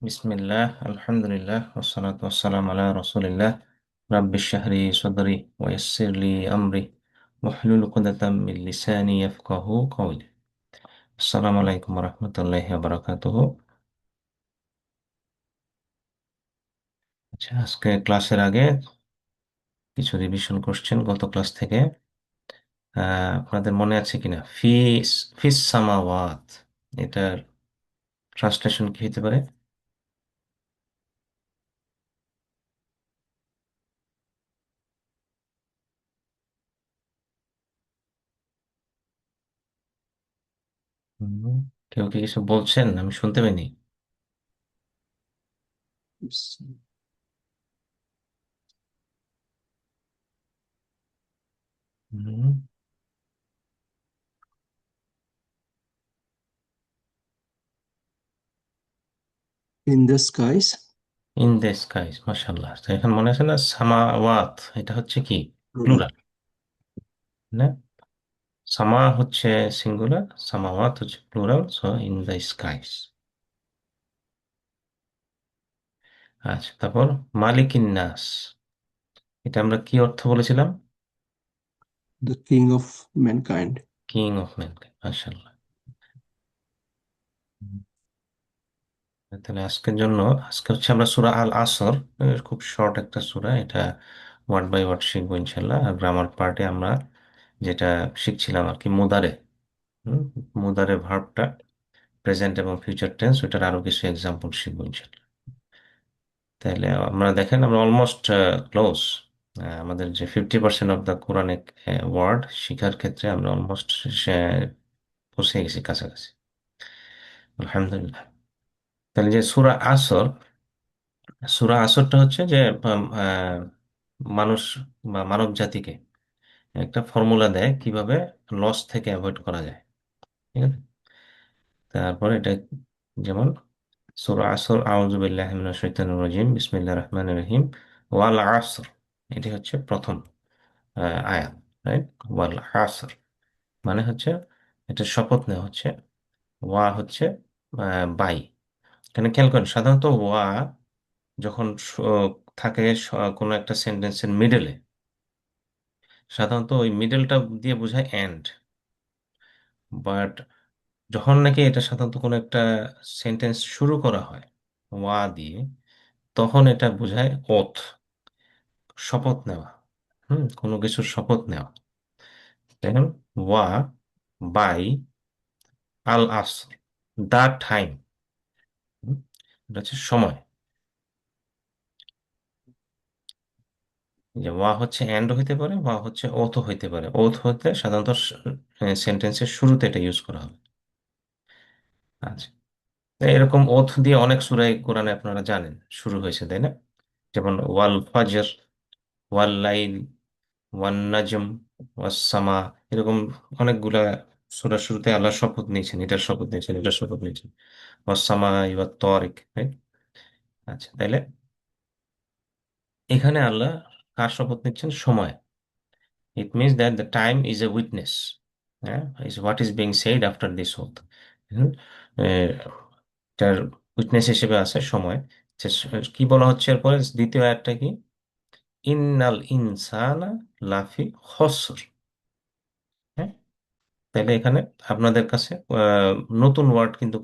বিসমিল্লাহ আলহামদুলিল্লাহ ওয়াসসালাতু ওয়াসসালামু আলা রাসূলিল্লাহ রাব্বিশ ইশরাহ লি সাদরি ওয়া ইয়াসসির লি আমরি ওয়াহলুল উকদাতাম মিন লিসানি ইয়াফকাহু কওলি। আসসালামু আলাইকুম ওয়া রাহমাতুল্লাহি ওয়া বারাকাতুহু। আচ্ছা, আজকে ক্লাসের আগে কিছু রিভিশন কোশ্চেন গত ক্লাস থেকে। আপনাদের মনে আছে কিনা ফিস ফিস সামাওয়াত, এটার ট্রান্সলেশন কি হতে পারে? হুম, কেউ কি কিছু বলছেন? আমি শুনতে পাইনি। হুম, In the skies. In the skies, মাশাআল্লাহ। তো এখন মনে আছে না সামাওয়াত, এটা হচ্ছে কি Plural. প্লুরাল না? সামা হচ্ছে সিঙ্গুলার, সামাওয়াত হচ্ছে plural, so in the skies. আচ্ছা, তারপর মালিকিন নাস, এটা আমরা কি অর্থ বলেছিলাম? The king of mankind. King of mankind, মাশাআল্লাহ। তাহলে আজকের জন্য, আজকে হচ্ছে আমরা সূরা আল আসর, খুব শর্ট একটা সূরা, এটা ওয়ার্ড বাই ওয়ার্ড শিখবো ইনশাল্লাহ। আর গ্রামার পার্টে আমরা যেটা শিখছিলাম আর কি, মুদারে, মুদারে ভার্বটা প্রেজেন্ট এবং ফিউচার টেন্স, ওটার আরো কিছু এক্সাম্পল শিখবো ইনশাল্লাহ। তাহলে আমরা দেখেন আমরা অলমোস্ট ক্লোজ, আমাদের যে 50% অফ দ্য কোরআনিক ওয়ার্ড শিখার ক্ষেত্রে আমরা অলমোস্ট পৌঁছে গেছি কাছাকাছি, আলহামদুলিল্লাহ। তাহলে যে সূরা আসর, সূরা আসরটা হচ্ছে যে মানুষ বা মানব জাতিকে একটা ফর্মুলা দেয় কিভাবে লস থেকে অ্যাভয়েড করা যায়, ঠিক আছে? তারপর এটা যেমন সূরা আসর, আউযু বিল্লাহি মিনাশ শাইতানির রাজিম, বিসমিল্লাহির রহমানির রহিম, ওয়াল আসর, এটি হচ্ছে প্রথম আয়াত, রাইট? ওয়াল আসর মানে হচ্ছে এটা শপথ নেওয়া হচ্ছে। ওয়া হচ্ছে বাই। এখানে খেয়াল করেন, সাধারণত ওয়া যখন থাকে কোনো একটা সেন্টেন্সের মিডলে, সাধারণত ওই মিডলটা দিয়ে বোঝায় এন্ড। বাট যখন নাকি এটা সাধারণত কোনো একটা সেন্টেন্স শুরু করা হয় ওয়া দিয়ে, তখন এটা বোঝায় ওথ, শপথ নেওয়া। কোনো কিছুর শপথ নেওয়া। দেখেন, ওয়া বাই আল আসর, দা টাইম, এটা হচ্ছে সময়। যে ওয়া হচ্ছে এন্ড হইতে পারে, ওয়া হচ্ছে ওথ হইতে পারে। ওথ হতে সাধারণত সেন্টেন্সের শুরুতে এটা ইউজ করা হবে। আচ্ছা, তো এরকম ওথ দিয়ে অনেক সূরায়ে কোরআনে আপনারা জানেন শুরু হয়েছে, তাই না? যেমন ওয়াল ফাজর, ওয়াল লাইল, ওয়ান নাজম, ওয়াস সামা, এরকম অনেকগুলা সূরার শুরুতে আল্লাহ শপথ নিয়েছেন, এটার শপথ নিয়েছেন, এটার শপথ নিয়েছেন, ওয়াস সামা ওয়াত তারিক, রাইট? আচ্ছা, তাইলে এখানে আল্লাহ কার শপথ নিচ্ছেন? সময়। It means that the time is a witness, হ্যাঁ, is what is being said after this oath. তার উইটনেস হিসেবে আছে সময়। যে কি বলা হচ্ছে এরপরে দ্বিতীয় আয়াতটা কি? ইন্নাল ইনসানা লাফি খসর। হ্যাঁ, তাহলে এখানে আপনাদের কাছে নতুন ওয়ার্ড কিন্তু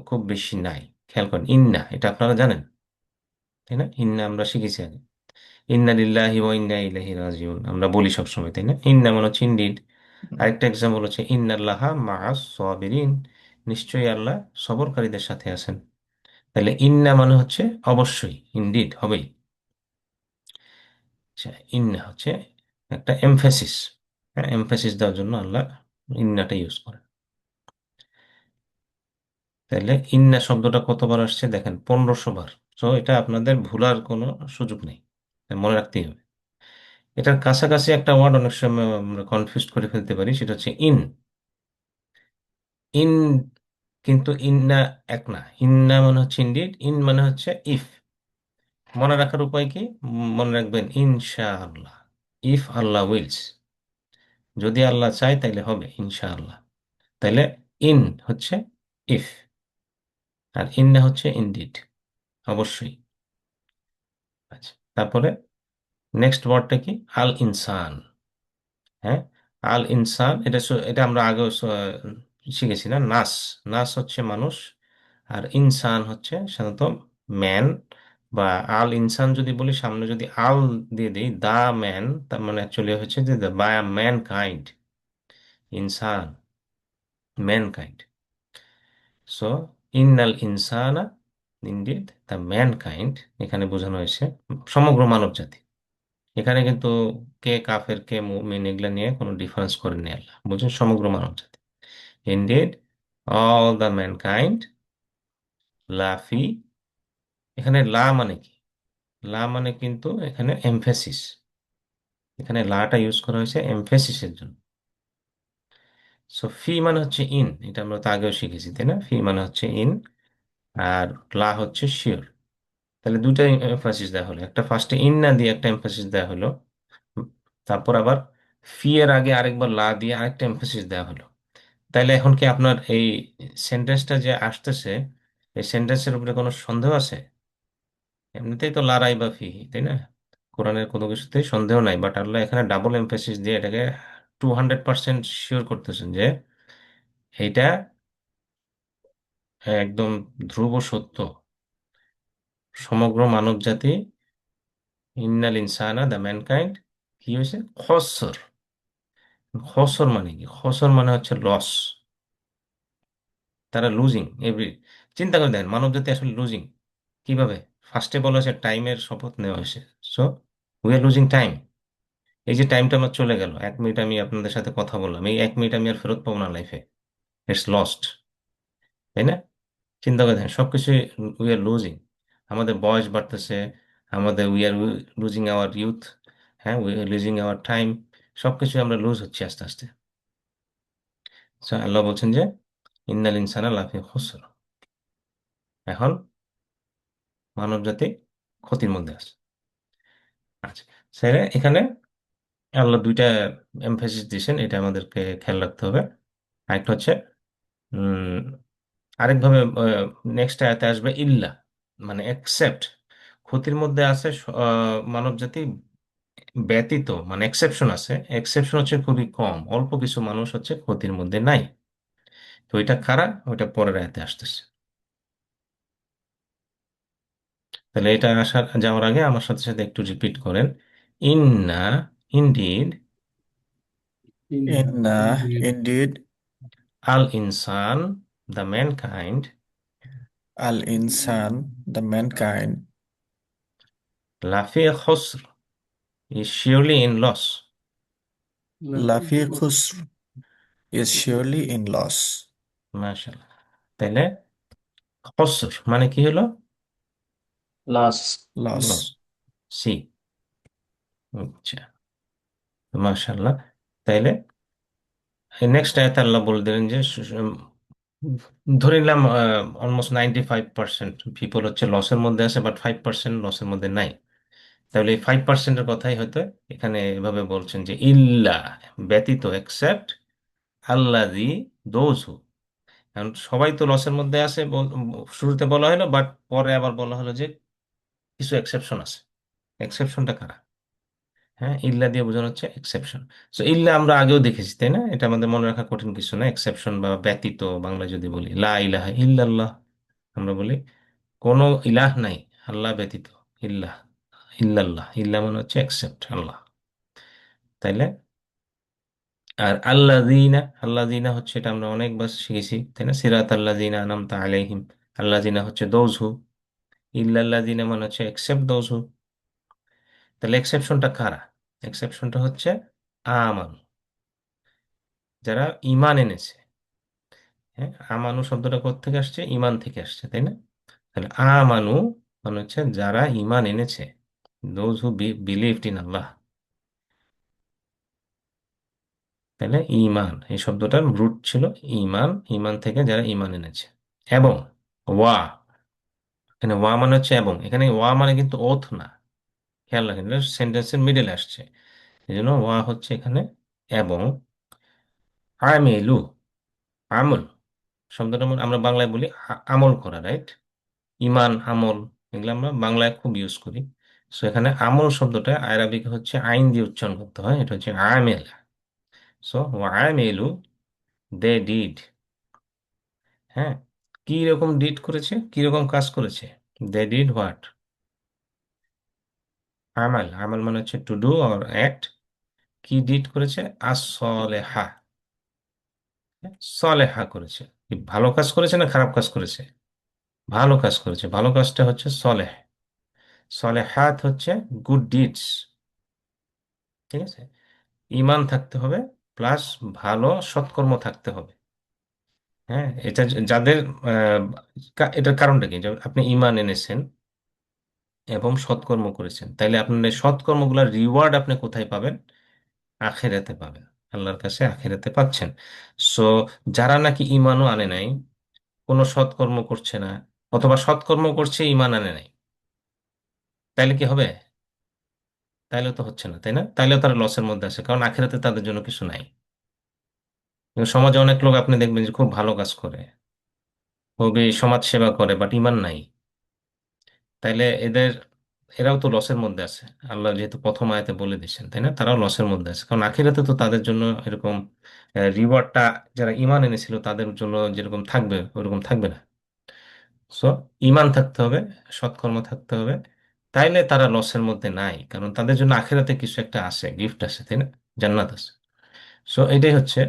খুব বেশি নাই। খেয়াল করেন, ইন্না এটা আপনারা জানেন, তাই না? ইন্না আমরা শিখেছি আগে, ইন্না লিল্লাহি ওয়া ইন্না ইলাইহি রাজিউন আমরা বলি সবসময়, তাই না? ইন্না মানে হচ্ছে ইনডিড। আরেকটা এক্সাম্পল হচ্ছে ইন্নাল্লাহা মাআস সাবিরিন, নিশ্চয়ই আল্লাহ সবরকারীদের সাথে আছেন। তাহলে ইন্না মানে হচ্ছে অবশ্যই, ইনডিড হবেই। আচ্ছা, ইন্না হচ্ছে একটা এমফেসিস, হ্যাঁ, এমফেসিস দেওয়ার জন্য আল্লাহ ইন্নাটা ইউজ করে। তাহলে ইন্না শব্দটা কতবার আসছে দেখেন, 1500 বার। তো এটা আপনাদের ভুলার কোনো সুযোগ নেই, মনে রাখতেই হবে। এটার কাছাকাছি একটা ওয়ার্ড অনেক সময় আমরা কনফিউজ করে ফেলতে পারি, সেটা হচ্ছে ইন। ইন, কিন্তু ইন্না এক না। ইন্না মানে হচ্ছে ইনডিড, ইন মানে হচ্ছে ইফ। মনে রাখার উপায় কি? মনে রাখবেন ইনশাআল্লাহ, ইফ আল্লাহ উইলস, যদি আল্লাহ চায় তাইলে হবে ইনশাআল্লাহ। তাইলে ইন হচ্ছে ইফ, আর ইন্না হচ্ছে ইনডিড। অবশ্যই। আচ্ছা, তারপরে নেক্সট ওয়ার্ডটা কি? আল ইনসান। হ্যাঁ, আল ইনসান, এটা আমরা আগে শিখেছি না? নাস, নাস হচ্ছে মানুষ, আর ইনসান হচ্ছে সাধারণত ম্যান। বা আল ইনসান যদি বলি, সামনে যদি আল দিয়ে দিই, দা ম্যান, তার মানে অ্যাকচুয়ালি হচ্ছে যে বাই ম্যান কাইন্ড, ইনসান, ম্যান কাইন্ড। সো ইন্নাল ইনসানা, ইনডিড দ্য ম্যান কাইন্ড, এখানে বোঝানো হয়েছে সমগ্র মানব জাতি। এখানে কিন্তু কে কাফের কে মুমিন এগুলা নিয়ে কোনো ডিফারেন্স করেননি আল্লাহ, বলছেন সমগ্র মানব জাতি। ইনডিড অল দ্য ম্যানকাইন্ড, লাফি, এখানে লা মানে কি? লা মানে কিন্তু এখানে এমফেসিস, এখানে লাটা ইউজ করা হয়েছে এমফেসিসের জন্য। সো ফি মানে হচ্ছে ইন, এটা আমরা তো আগেও শিখেছি তাই না? ফি মানে হচ্ছে ইন, আর লা হচ্ছে শিওর। তাহলে দুটাই এমফাসিস দেওয়া হলো, একটা ফার্স্টে ইন না দিয়ে একটা এমফাসিস দেওয়া হলো, তারপর আবার ফি এর আগে আরেকবার লা দিয়ে আরেকটা এমফাসিস দেওয়া হলো। তাইলে এখন কি আপনার এই সেন্টেন্সটা যে আসতেছে, এই সেন্টেন্সের উপরে কোনো সন্দেহ আছে? এমনিতেই তো লারাই বা ফিহি, তাই না? কোরআনের কোনো কিছুতেই সন্দেহ নাই, বাট আল্লাহ এখানে ডাবল এমফেসিস দিয়ে এটাকে 200% শিওর করতেছেন যে এইটা একদম ধ্রুব সত্য। সমগ্র মানব জাতি, ইন্নাল ইনসানা দ্য ম্যানকাইন্ড, কি হয়েছে? খসর। খসর মানে কি? খসর মানে হচ্ছে লস, তারা লুজিং এভরি। চিন্তা করে দেখেন, মানব জাতি আসলে লুজিং কিভাবে? ফার্স্টে বলা হয়েছে টাইমের শপথ নেওয়া হয়েছে। So we are losing time. এই যে টাইমটা আমার চলে গেল, 1 মিনিট আমি আপনাদের সাথে কথা বললাম, এই 1 মিনিট আমি আর ফেরত পাবো না লাইফে, ইটস লস্ট, তাই না? চিন্তা করে দেখেন, সবকিছু উই আর লুজিং। আমাদের বয়স বাড়তেছে, আমাদের we are losing our youth, হ্যাঁ, we are losing our time, সবকিছু আমরা লুজ হচ্ছি আস্তে আস্তে। So, আল্লাহ বলছেন যে ইন্নাল ইনসানা লাফি খুসর, এখন মানব জাতি ক্ষতির মধ্যে আছে। আচ্ছা, স্যার এখানে আল্লাহ দুইটা এমফেসিস দিয়েছেন, এটা আমাদেরকে খেয়াল রাখতে হবে। আরেকটা হচ্ছে উম আরেকভাবে নেক্সট আয়াতে আসবে ইল্লা, মানে একসেপ্ট, ক্ষতির মধ্যে আছে মানব জাতি ব্যতীত, মানে এক্সেপশন আছে, এক্সেপশন হচ্ছে খুবই কম, অল্প কিছু মানুষ হচ্ছে ক্ষতির মধ্যে নাই। তো ওইটা কারা, ওইটা পরের আয়াতে আসতেছে। তাহলে এটা যাওয়ার আগে আমার সাথে সাথে একটু রিপিট করেন। ইন্না, ইনডিড, Indeed, Indeed, আল ইনসান the mankind, Al Insan, the mankind, লাফি Khasru, is surely in loss. Lafi Khusr, is surely in loss. মাশাআল্লাহ। তাইলে খসর মানে কি হলো? last. Loss, Loss. সি। আচ্ছা, মাশাআল্লাহ। তাইলে নেক্সট আয়াতে আল্লাহ বলে দিলেন যে ধরে নিলাম অলমোস্ট 95% পিপল হচ্ছে লসের মধ্যে আছে, বাট 5% লসের মধ্যে নাই। তাহলে এই 5%-এর কথাই হয়তো এখানে এভাবে বলছেন যে ইল্লা, ব্যতীত, এক্সেপ্ট আল্লাযী, দোজ হু। কারণ সবাই তো লসের মধ্যে আছে, শুরুতে বলা হলো, বাট পরে আবার বলা হলো যে কিছু এক্সেপশন আছে। এক্সেপশনটা কারা? হ্যাঁ, ইল্লা দিয়ে বোঝানো হচ্ছে এক্সেপশন। সো ইল্লা আমরা আগেও দেখেছি তাই না? এটা আমাদের মনে রাখা কঠিন কিছু না। এক্সেপশন বা ব্যতীত, বাংলা যদি বলি লা ইলাহা ইল্লাল্লাহ, আমরা বলি কোনো ইলাহ নাই আল্লাহ ব্যতীত, ইল্লাহ, ইল্লাল্লাহ, ইল্লা মানে হচ্ছে এক্সেপ্ট আল্লাহ, তাইলে। আর আল্লাযীনা, আল্লাযীনা হচ্ছে, এটা আমরা অনেকবার শিখেছি তাই না? সিরাত আল্লাযীনা আনআমতা আলাইহিম, আল্লাযীনা হচ্ছে দোজ হু, ইল্লাল্লাযীনা মানে হচ্ছে এক্সেপ্ট দোজ হু। তাহলে এক্সেপশনটা কারা? এক্সেপশনটা হচ্ছে আমান, যারা ইমান এনেছে। হ্যাঁ, আমানু শব্দটা কোত্থেকে আসছে? ইমান থেকে আসছে তাই না? তাহলে আমানু মানে হচ্ছে যারা ইমান এনেছে, দোজ হু বিলিভড ইন আল্লাহ। তাহলে ইমান এই শব্দটার রুট ছিল ইমান, ইমান থেকে যারা ইমান এনেছে। এবং ওয়া, এখানে ওয়া মানে হচ্ছে এবং, এখানে ওয়া মানে কিন্তু ওথ না, খেয়াল রাখেন, সেন্টেন্সের মিডলে আসছে, এই জন্য ওয়া হচ্ছে এখানে এবং। আমেলু, আমল শব্দটা আমরা বাংলায় বলি আমল করা, রাইট? ইমান আমল, এগুলো আমরা বাংলায় খুব ইউজ করি। সো এখানে আমল শব্দটা আরবিকে হচ্ছে আইন দিয়ে উচ্চারণ করতে হয়, এটা হচ্ছে আমেল। সো আমেলু, দে ডিড। হ্যাঁ, কি রকম ডিড করেছে, কি রকম কাজ করেছে? They did what? আমাল, আমাল মানে হচ্ছে টু ডু অর অ্যাক্ট। কি ডিড করেছে? আসলেহা। সলেহা করেছে। কি ভালো কাজ করেছে না খারাপ কাজ করেছে? ভালো কাজ করেছে। ভালো কাজটা হচ্ছে সলেহ। সলেহাত হচ্ছে গুড ডিডস। ঠিক আছে, ইমান থাকতে হবে প্লাস ভালো সৎকর্ম থাকতে হবে। হ্যাঁ, এটা যাদের এটার কারণটা কি? যে আপনি ইমান এনেছেন এবং সৎকর্ম করেছেন, তাইলে আপনার সৎকর্মগুলোর রিওয়ার্ড আপনি কোথায় পাবেন? আখেরাতে পাবেন, আল্লাহর কাছে আখেরাতে পাচ্ছেন। সো যারা নাকি ইমানও আনে নাই, কোনো সৎকর্ম করছে না, অথবা সৎকর্ম করছে ইমান আনে নাই, তাইলে কি হবে? তাইলে তো হচ্ছে না, তাই না? তাইলেও তারা লসের মধ্যে আছে, কারণ আখেরাতে তাদের জন্য কিছু নাই। কিন্তু সমাজে অনেক লোক আপনি দেখবেন যে খুব ভালো কাজ করে, খুবই সমাজ সেবা করে, বাট ইমান নাই। তাইলে এরাও তো লসের মধ্যে আছে। আল্লাহ যেহেতু প্রথম আয়াতে বলে দিচ্ছেন, তাই না, তারাও লসের মধ্যে আছে, কারণ আখিরাতে তো তাদের জন্য এরকম রিওয়ার্ডটা যারা ইমান এনেছিল তাদের জন্য যেরকম থাকবে ওরকম থাকবে না। সো ইমান থাকতে হবে, সৎকর্ম থাকতে হবে, তাইলে তারা লসের মধ্যে নাই, কারণ তাদের জন্য আখিরাতে কিছু একটা আছে, গিফট আছে, তাই না, জান্নাত আছে। সো এটাই হচ্ছে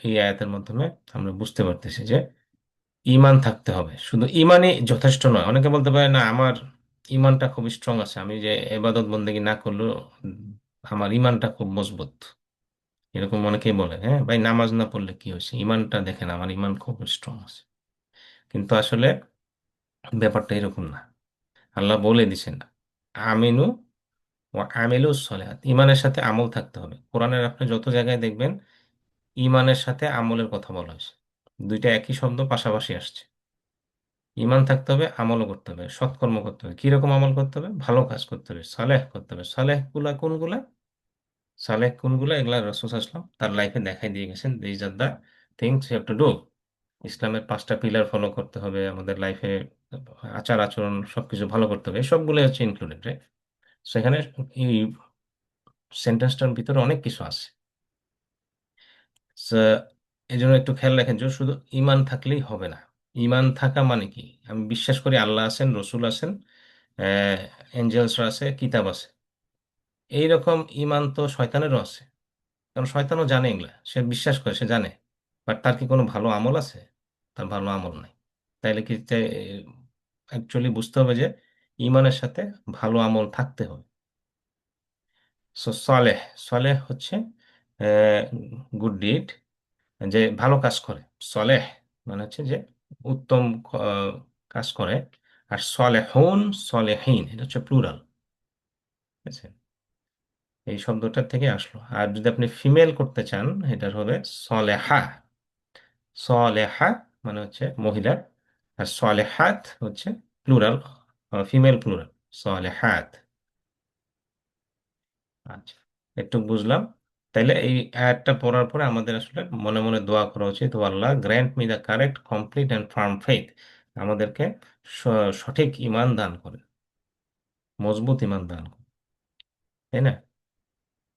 এই আয়াতের মাধ্যমে আমরা বুঝতে পারতেছি যে ইমান থাকতে হবে। শুধু ইমানই যথেষ্ট নয়। অনেকে বলতে পারে না আমার ইমানটা খুব স্ট্রং আছে, আমি যে এবাদত বন্দেগী না করলেও উম, আমার ইমানটা খুব মজবুত, এরকম অনেকেই বলে। হ্যাঁ ভাই, নামাজ না পড়লে কি হয়েছে, ইমানটা দেখেন, আমার ইমান খুব স্ট্রং আছে। কিন্তু আসলে ব্যাপারটা এরকম না। আল্লাহ বলে দিছেন আমিনু ও আমিলু সলেহাত, ইমানের সাথে আমল থাকতে হবে। কোরআনের আপনি যত জায়গায় দেখবেন ইমানের সাথে আমলের কথা বলা হয়েছে, দুইটা একই শব্দ পাশাপাশি আসছে। ইমান থাকতে হবে, আমলও করতে হবে, সৎকর্ম করতে হবে। কিরকম আমল করতে হবে? ভালো কাজ করতে হবে, সালেহ করতে হবে। সালেহ গুলা কোনগুলা? সালেহ কোনগুলা, এগুলা রাসূল সাল্লাল্লাহু আলাইহি ওয়াসাল্লাম তার লাইফে দেখাই দিয়ে গেছেন, this are the things you have to do. ইসলামের 5টা পিলার ফলো করতে হবে আমাদের লাইফে, আচার আচরণ সবকিছু ভালো করতে হবে, সবগুলো হচ্ছে ইনক্লুডেড। সেখানে এই সেন্টেন্সটার ভিতরে অনেক কিছু আছে। So, এই জন্য একটু খেয়াল রাখেন যে শুধু ইমান থাকলেই হবে না। ইমান থাকা মানে কি? আমি বিশ্বাস করি আল্লাহ আছেন, রসুল আছেন, এঞ্জেলসরা আছে, কিতাব আছে। এইরকম ইমান তো শয়তানেরও আছে, কারণ শয়তানও জানে এগুলা, সে বিশ্বাস করে, সে জানে। বাট তার কি কোনো ভালো আমল আছে? তার ভালো আমল নাই। তাইলে কি অ্যাকচুয়ালি বুঝতে হবে যে ইমানের সাথে ভালো আমল থাকতে হবে। সো সালেহ, সালেহ হচ্ছে গুড ডিড, যে ভালো কাজ করে। সলেহ মানে হচ্ছে যে উত্তম কাজ করে। আর সলেহুন, সলেহীন, এটা হচ্ছে প্লুরাল। ঠিক আছে, এই শব্দটা থেকে আসলো। আর যদি আপনি ফিমেল করতে চান, এটার হবে সলেহা। সলেহা মানে হচ্ছে মহিলা, আর সলেহাত হচ্ছে প্লুরাল, ফিমেল প্লুরাল, সলেহাত। আচ্ছা, একটু বুঝলাম। তাইলে এই আয়াতটা পড়ার পরে আমাদের আসলে মনে মনে দোয়া করা উচিত, oh Allah grant me the correct complete and firm faith, আমাদেরকে সঠিক ইমান দান করে, মজবুত ইমান দান করে, তাই না?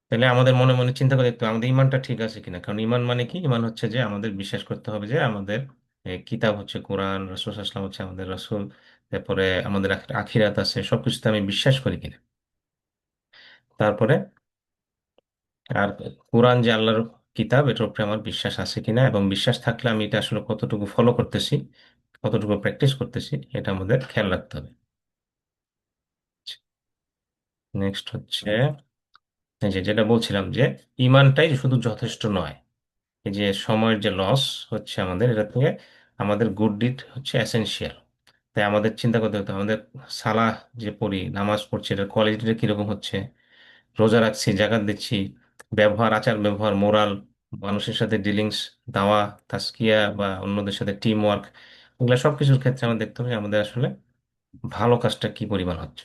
তাহলে আমাদের মনে মনে চিন্তা করে দেখতে হবে আমাদের ইমানটা ঠিক আছে কিনা। কারণ ইমান মানে কি? ইমান হচ্ছে যে আমাদের বিশ্বাস করতে হবে যে আমাদের কিতাব হচ্ছে কোরআন, রাসূল সাল্লাল্লাহু আলাইহি ওয়াসাল্লাম হচ্ছে আমাদের রাসূল, তারপরে আমাদের আখিরাত আছে, সবকিছুতে আমি বিশ্বাস করি কিনা। তারপরে আর কোরআন যে আল্লাহর কিতাব, এটার উপরে আমার বিশ্বাস আছে কিনা, এবং বিশ্বাস থাকলে আমি এটা আসলে কতটুকু ফলো করতেছি, কতটুকু প্র্যাকটিস করতেছি, এটা আমাদের খেয়াল রাখতে হবে। নেক্সট হচ্ছে এই যে যেটা বলছিলাম যে ইমানটাই শুধু যথেষ্ট নয়। এই যে সময়ের যে লস হচ্ছে আমাদের, এটা থেকে আমাদের গুড ডিড হচ্ছে এসেনশিয়াল। তাই আমাদের চিন্তা করতে হতো আমাদের সালাহ যে পড়ি, নামাজ পড়ছি, এটার কোয়ালিটিটা কিরকম হচ্ছে, রোজা রাখছি, জাকাত দিচ্ছি, ব্যবহার, আচার ব্যবহার, মোরাল, মানুষের সাথে ডিলিংস, দাওয়া, তাসকিয়া বা অন্যদের সাথে টিম ওয়ার্ক, এগুলো সবকিছুর ক্ষেত্রে আমরা দেখতে হবে যে আমাদের আসলে ভালো কাজটা কি পরিমাণ হচ্ছে।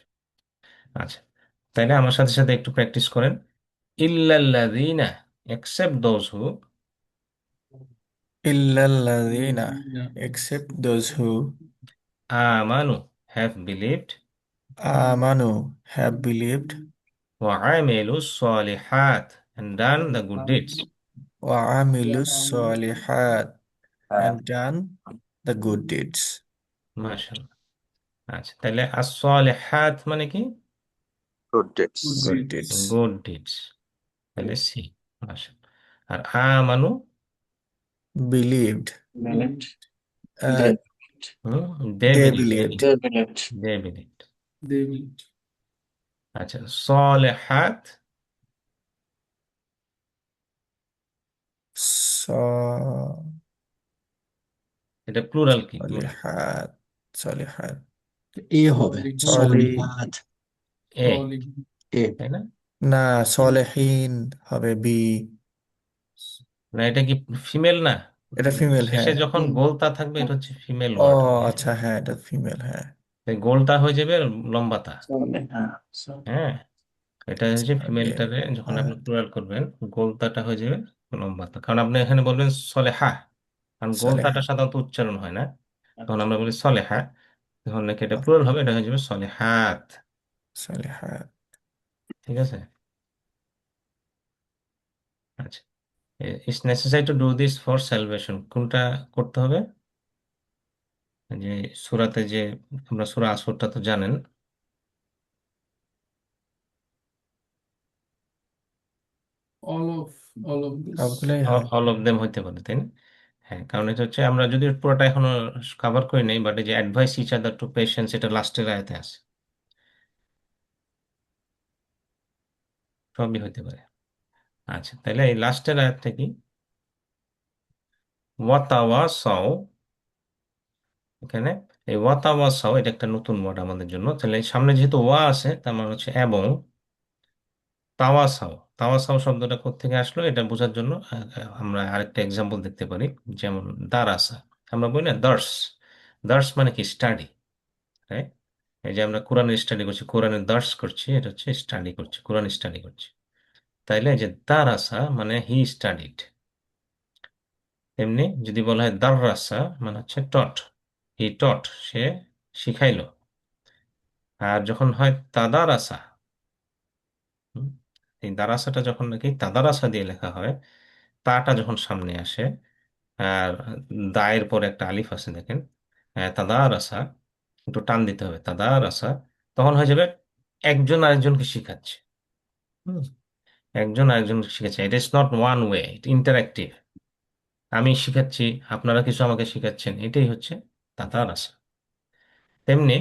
আচ্ছা, তাইলে আমার সাথে সাথে একটু প্র্যাকটিস করেন। ইল্লাল্লাযীনা, except those who إلا الذين except those who আমানু have believed, Amanu, have believed. وعملوا الصالحات, and done the good deeds. وعملوا الصالحات and done the good deeds. মাশাআল্লাহ। আচ্ছা, তাহলে as-salihat মানে কি? Good deeds. Good deeds. Good deeds, তাহলে সি। মাশাআল্লাহ। আর আমানু, Believed. Believed. Uh, they they believe, believed. They believed. They believe. আচ্ছা, সলেহাত, এটা প্লুরাল কি? صالحات صالحات এ হবে صالح সলিহাত এ, এ তাই না? না صالحين হবে বি না, এটা কি ফিমেল না? এটা ফিমেল শেষে হ্যাঁ যখন গোলতা থাকবে এটা হচ্ছে ফিমেল ও ওয়ার্ড হবে। আচ্ছা হ্যাঁ এটা ফিমেল হ্যাঁ তাই গোলটা হয়ে যাবে লম্বাতা। সলিহাত হ্যাঁ, এটা হচ্ছে ফিমেলটারে যখন আপনি صالحات প্লুরাল করবেন, গোলতাটা হয়ে যাবে লম্বাতা, কারণ আপনি এখানে বলবেন সলেহা, কারণ গোলতাটা صالحات সাধারণত উচ্চারণ হয় না, তখন আমরা বলি সলেহা, তখন নাকি এটা প্লুরাল হবে, এটা হয়ে যাবে সলেহাত। صالحات ঠিক আছে। আচ্ছা, it's necessary to do this for salvation, কোনটা করতে হবে? যে সূরাতে যে, আমরা সূরা আসরটা তো জানেন, সবগুলোই হয় অল অফ দেম হইতে পারে, তাই না? হ্যাঁ, কারণ এটা হচ্ছে আমরা যদি পুরোটা এখনো কভার করি নাই, বাট এই যে advice each other to patience, এটা লাস্টের আয়াতে আছে, সবই হইতে পারে। আচ্ছা, তাহলে এই লাস্টের আয়াতটা কি? ওয়াতাওয়াসাও, এখানে এই ওয়াতাওয়াসাও এটা একটা নতুন ওয়ার্ড আমাদের জন্য, তাহলে এই সামনে যেহেতু ওয়া আছে তার মানে হচ্ছে এবং। তাওয়াসাও, তাওয়াসাও শব্দটা কোত্থেকে আসলো এটা বোঝার জন্য আমরা আরেকটা এক্সাম্পল দেখতে পারি, যেমন দারাসা, আমরা বলি না দার্স, দার্স মানে কি? Study, right? এই যে আমরা কোরআনের স্টাডি করছি, কোরআনের দার্স করছি, এটা হচ্ছে স্টাডি করছি, কোরআন স্টাডি করছি। তাইলে এই যে দারাসা মানে হি স্টাডিড, তেমনি যদি বলা হয় দাররাসা মানে হচ্ছে টট, হি টট, সে শিখাইলো। আর যখন হয় তাদারাসা, হুম, এই দারাসাটা যখন নাকি তাদারাসা দিয়ে লেখা হয়, তাটা যখন সামনে আসে, আর দায়ের পরে একটা আলিফ আছে দেখেন, তাদারাসা, একটু টান দিতে হবে, তাদারাসা, তখন হয়ে যাবে একজন আরেকজনকে শিখাচ্ছে। হুম, একজন আরেকজনকে শিখাচ্ছে, it is not one way, it interactive. আমি শিখাচ্ছি, আপনারা কিছু আমাকে শিখাচ্ছেন, এটাই হচ্ছে তাতার। তেমনি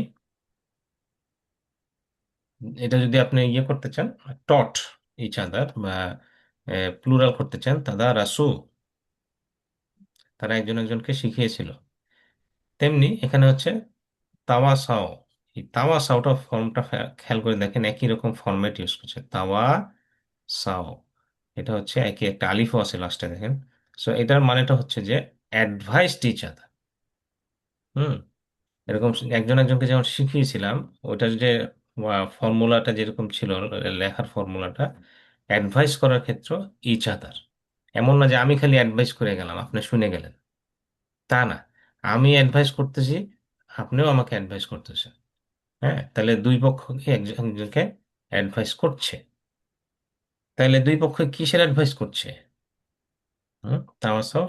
এটা যদি আপনি ইয়ে করতে চান, টট ইচ আদার, বা প্লুরাল করতে চান, তাদা রাসু, তারা একজন একজনকে শিখিয়েছিল। তেমনি এখানে হচ্ছে তাওয়াসাও, এই তাওয়াসাওটা ফর্মটা খেয়াল করে দেখেন, একই রকম ফরম্যাট ইউজ করছে, তাওয়া সাও, এটা হচ্ছে একই, একটা আলিফও আছে লাস্টে দেখেন। সো এটার মানেটা হচ্ছে যে অ্যাডভাইস টিচ আদার। হুম, এরকম একজন একজনকে যেমন শিখিয়েছিলাম, ওটার যে ফর্মুলাটা যেরকম ছিল, লেখার ফর্মুলাটা, অ্যাডভাইস করার ক্ষেত্রে ইচ আদার, এমন না যে আমি খালি অ্যাডভাইস করে গেলাম আপনি শুনে গেলেন, তা না, আমি অ্যাডভাইস করতেছি, আপনিও আমাকে অ্যাডভাইস করতেছেন। হ্যাঁ, তাহলে দুই পক্ষকে একজন একজনকে অ্যাডভাইস করছে, তাহলে দুই পক্ষ কিসের অ্যাডভাইস করছে? তামাশা,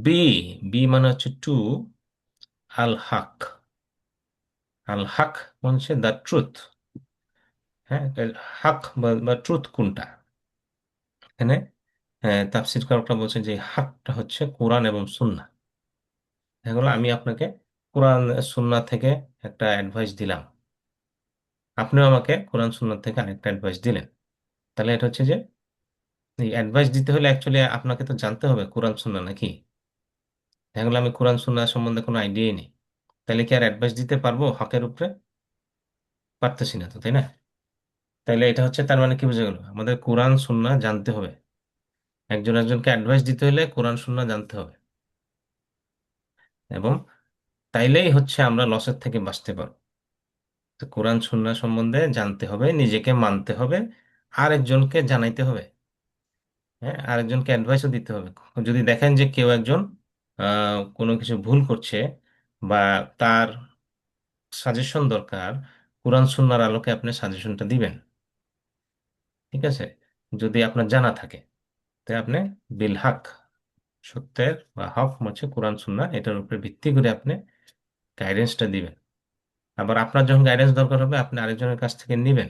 বি, বি মানে হচ্ছে টু, আল হক, আল হক মানে হচ্ছে দ্য ট্রুথ। হ্যাঁ, হক বা ট্রুথ কোনটা এখানে? হ্যাঁ, তাফসীর কারকরা বলছেন যে হকটা হচ্ছে কোরআন এবং সুন্নাহ। দেখা গেলো আমি আপনাকে কোরআন সুন্নাহ থেকে একটা অ্যাডভাইস দিলাম, আপনিও আমাকে কোরআন সুন্নাহ থেকে আরেকটা অ্যাডভাইস দিলেন, তাহলে এটা হচ্ছে যে এই অ্যাডভাইস দিতে হলে অ্যাকচুয়ালি আপনাকে তো জানতে হবে কোরআন সুন্নাহ নাকি। দেখা গেলো আমি কোরআন সুন্নাহ সম্বন্ধে কোনো আইডিয়াই নেই, তাহলে কি আর অ্যাডভাইস দিতে পারবো হকের উপরে? পারতেছি না তো, তাই না? তাহলে এটা হচ্ছে, তার মানে কি বোঝা গেল, আমাদের কোরআন সুন্নাহ জানতে হবে, একজন একজনকে অ্যাডভাইস দিতে হলে কোরআন সুন্নাহ জানতে হবে, এবং তাইলেই হচ্ছে আমরা লসের থেকে বাঁচতে পারবো। তো কোরআন সুন্নাহ সম্বন্ধে জানতে হবে, নিজেকে মানতে হবে, আরেকজনকে জানাইতে হবে, হ্যাঁ, আরেকজনকে অ্যাডভাইসও দিতে হবে। যদি দেখেন যে কেউ একজন কোনো কিছু ভুল করছে, বা তার সাজেশন দরকার, কোরআন সুন্নাহর আলোকে আপনি সাজেশনটা দিবেন। ঠিক আছে? যদি আপনার জানা থাকে, তাই আপনি বিল হক, সত্যের বা হক হচ্ছে কোরআন সুন্নাহ, এটার উপরে ভিত্তি করে আপনি গাইডেন্সটা দিবেন। আবার আপনার যখন গাইডেন্স দরকার হবে আপনি আরেকজনের কাছ থেকে নেবেন।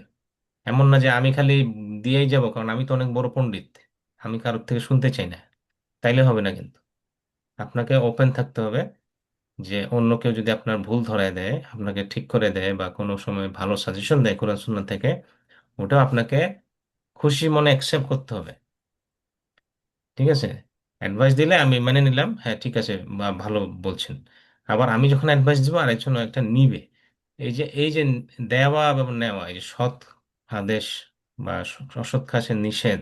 এমন না যে আমি খালি দিয়েই যাব, কারণ আমি তো অনেক বড় পণ্ডিত, আমি কারোর থেকে শুনতে চাই না, তাইলে হবে না কিন্তু। আপনাকে ওপেন থাকতে হবে, যে অন্য কেউ যদি আপনার ভুল ধরায় দেয়, আপনাকে ঠিক করে দেয়, বা কোনো সময় ভালো সাজেশন দেয় কোরআন সুন্নাহ থেকে, ওটাও আপনাকে খুশি মনে অ্যাকসেপ্ট করতে হবে। ঠিক আছে? অ্যাডভাইস দিলে আমি মেনে নিলাম, হ্যাঁ ঠিক আছে বা ভালো বলছেন। আবার আমি যখন অ্যাডভাইস দিব আরেকজন একটা নিবে। এই যে দেওয়া এবং নেওয়া, এই যে সৎ আদেশ বা অসৎ কাজের নিষেধ,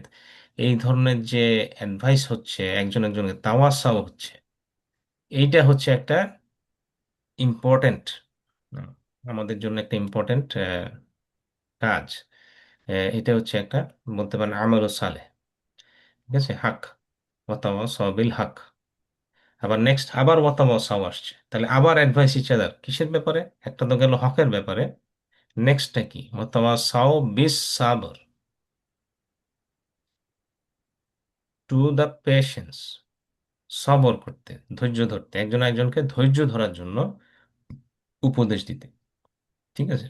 এই ধরনের যে অ্যাডভাইস হচ্ছে, একজন একজনকে তাওয়াসাও হচ্ছে, এইটা হচ্ছে একটা ইম্পর্টেন্ট, আমাদের জন্য একটা ইম্পর্টেন্ট কাজ। এটা হচ্ছে একটা, বলতে পারেন আমল সালেহ। ঠিক আছে? হাক, ওয়াতাওয়াসাও বিল হক। আবার নেক্সট আবার ওয়াতাওয়াসাও আসছে, তাহলে আবার অ্যাডভাইস ইচ আদার কিসের ব্যাপারে? একটা তো গেল হকের ব্যাপারে, নেক্সটটা কি? ওয়াতাওয়াসাও বিস সাবর, টু দ্য পেশেন্স, সবর করতে, ধৈর্য ধরতে, একজন একজনকে ধৈর্য ধরার জন্য উপদেশ দিতে। ঠিক আছে?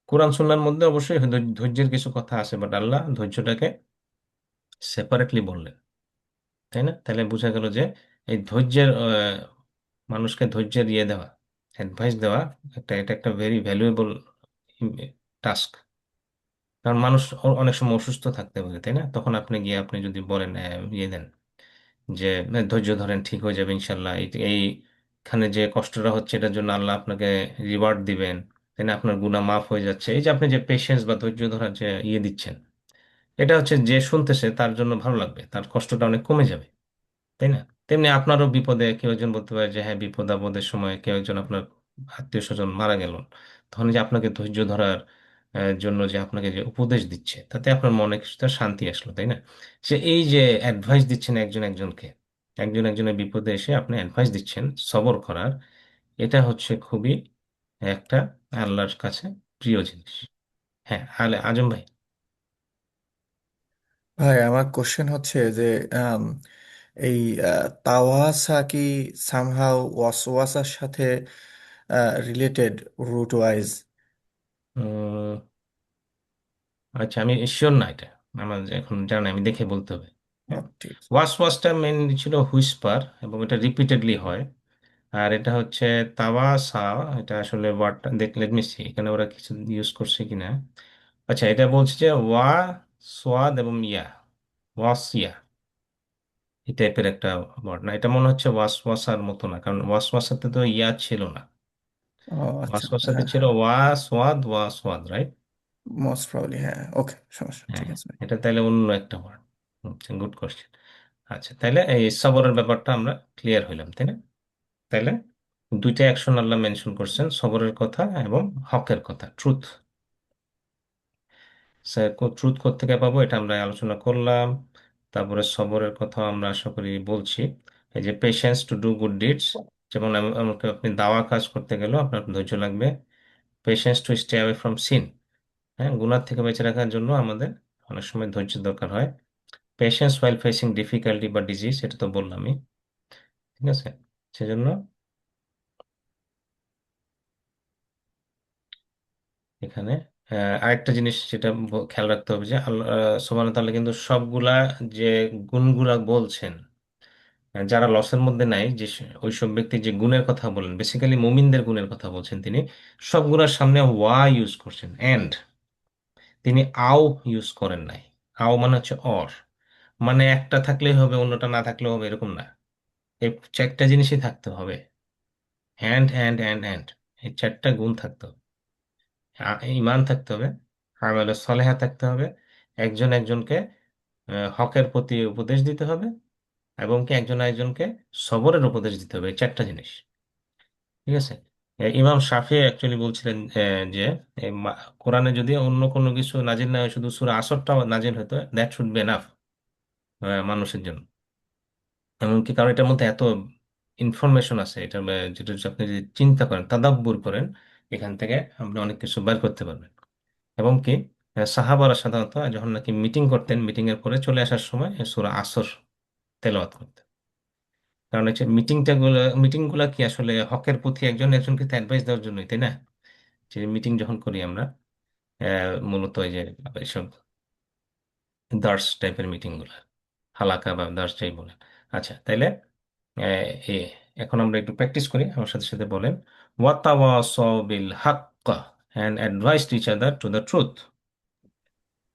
কোরআন সুন্নাহর মধ্যে অবশ্যই ধৈর্যের কিছু কথা আছে, বাট আল্লাহ ধৈর্যটাকে সেপারেটলি বললেন। তাই না? তাহলে বোঝা গেল যে এই ধৈর্যের মানুষকে ধৈর্যের ইয়ে দেওয়া, অ্যাডভাইস দেওয়া, এটা একটা ভেরি ভ্যালুয়েবল টাস্ক। কারণ মানুষ অনেক সময় অসুস্থ থাকতে পারে, তাই না? তখন আপনি গিয়ে আপনি যদি বলেন, ইয়ে দেন যে ধৈর্য ধরেন, ঠিক হয়ে যাবে ইনশাল্লাহ, এইখানে যে কষ্টটা হচ্ছে এটার জন্য আল্লাহ আপনাকে রিওয়ার্ড দিবেন, তাই না? আপনার গুনাহ মাফ হয়ে যাচ্ছে, এই যে আপনি যে পেশেন্স বা ধৈর্য ধরার যে ইয়ে দিচ্ছেন, এটা হচ্ছে যে শুনতেছে তার জন্য ভালো লাগবে, তার কষ্টটা অনেক কমে যাবে। তাই না? তেমনি আপনারও বিপদে কেউ একজন বলতে পারে যে হ্যাঁ, বিপদ আপদের সময় কেউ একজন আপনার আত্মীয় স্বজন মারা গেল, তখন যে আপনাকে ধৈর্য ধরার জন্য যে আপনাকে যে উপদেশ দিচ্ছে, তাতে আপনার মনে কিছুটা শান্তি আসলো, তাই না? সে এই যে অ্যাডভাইস দিচ্ছেন একজন একজনকে, একজন একজনের বিপদে এসে আপনি অ্যাডভাইস দিচ্ছেন সবর করার, এটা হচ্ছে খুবই একটা আল্লাহর কাছে প্রিয় জিনিস। হ্যাঁ, আলে আজম ভাই। ভাই আমার কোশ্চেন হচ্ছে যে আম, এই তাওয়াসা কি সামহাও ওয়াসওয়াসার সাথে রিলেটেড রুট ওয়াইজ? উম, আচ্ছা, আমি শিওর না এটা, আমার এখন জানা, আমি দেখে বলতে হবে। হ্যাঁ, ঠিক আছে। ওয়াসওয়াসটা মেনলি ছিল হুইসপার, এবং এটা রিপিটেডলি হয়। আর এটা হচ্ছে তাওয়াসা, এটা আসলে ওয়ার্ডটা দেখলে মিশি, এখানে ওরা কিছু ইউজ করছে কিনা। আচ্ছা, এটা বলছে যে ওয়া, সোয়াদ এবং ইয়া, ওয়াসিয়া, এই টাইপের একটা ওয়ার্ড না, এটা মনে হচ্ছে ওয়াসওয়াসার মতো না, কারণ ওয়াসওয়াসাতে তো ইয়া ছিল না, ও আচ্ছা, ওয়াসওয়াসাতে হ্যাঁ ছিল হ্যাঁ, ওয়া সোয়াদ, রাইট? মোস্ট প্রবাবলি হ্যাঁ। ওকে, সমস্যা হ্যাঁ, ঠিক আছে ভাই। এটা তাইলে অন্য একটা ওয়ার্ড। Good question. আচ্ছা, তাইলে এই সবরের ব্যাপারটা আমরা ক্লিয়ার হইলাম, তাই না? তাইলে দুইটা অ্যাকশন আল্লাহ মেনশন করছেন, সবরের কথা এবং হকের কথা, ট্রুথ। ট্রুথ কোত্থেকে পাবো এটা আমরা আলোচনা করলাম। তারপরে সবরের কথা আমরা আশা করি বলছি, এই যে patience to do good deeds, যেমন আমাকে আপনি দাওয়া কাজ করতে গেলেও আপনার ধৈর্য লাগবে। Patience to stay away from sin, হ্যাঁ, গুনাহ থেকে বেঁচে রাখার জন্য আমাদের অনেক সময় ধৈর্যের দরকার হয়। পেশেন্স ওয়াইল ফেসিং ডিফিকাল্টি বা ডিজিজ, এটা তো বললামই। ঠিক আছে? সেজন্য এখানে আরেকটা জিনিস যেটা খেয়াল রাখতে হবে, যে আল্লাহ সুবহানাহু ওয়া তাআলা কিন্তু সবগুলা যে গুণগুলা বলছেন, যারা লসের মধ্যে নাই, যে ওইসব ব্যক্তি যে গুণের কথা বলেন, বেসিক্যালি মুমিনদের গুণের কথা বলছেন তিনি, সবগুলোর সামনে ওয়া ইউজ করছেন, এন্ড তিনি আও ইউজ করেন নাই। আও মানে হচ্ছে অর, মানে একটা থাকলেই হবে অন্যটা না থাকলেও হবে এরকম না, এই চারটা জিনিসই থাকতে হবে, হ্যান্ড অ্যান্ড অ্যান্ড অ্যান্ড, এই চারটা গুণ থাকতে হবে। ঈমান থাকতে হবে, আমাল সলেহা থাকতে হবে, একজন একজনকে হকের প্রতি উপদেশ দিতে হবে, এবং কি একজন একজনকে সবরের উপদেশ দিতে হবে, এই চারটা জিনিস। ঠিক আছে? ইমাম শাফি অ্যাকচুয়ালি বলছিলেন যে কোরআনে যদি অন্য কোনো কিছু নাজিল না হয়, শুধু সূরা আসরটা নাজিল হতো, দ্যাট শুড বি এনাফ মানুষের জন্য। এমনকি কারণ এটার মধ্যে এত ইনফরমেশন আছে, এটা যেটা হচ্ছে আপনি যদি চিন্তা করেন, তাদাব্বুর করেন, এখান থেকে আপনি অনেক কিছু বের করতে পারবেন। এবং কি সাহাবারা সাধারণত যখন নাকি মিটিং করতেন, মিটিং এর পরে চলে আসার সময় সূরা আসর তেলাওয়াত করতেন। কারণ হচ্ছে মিটিং গুলা কি আসলে হকের প্রতি একজন একজনকে অ্যাডভাইস দেওয়ার জন্যই, তাই না? যে মিটিং যখন করি আমরা মূলত এই যে এইসব দার্স টাইপের মিটিং গুলা, হালাকা বা দার্স যাই বলেন। আচ্ছা, তাইলে আহ, এ এখন আমরা একটু প্র্যাকটিস করি, আমার সাথে সাথে বলেন ওয়াতাওয়াসাউ বিল হাক্ক and advised each other to the truth.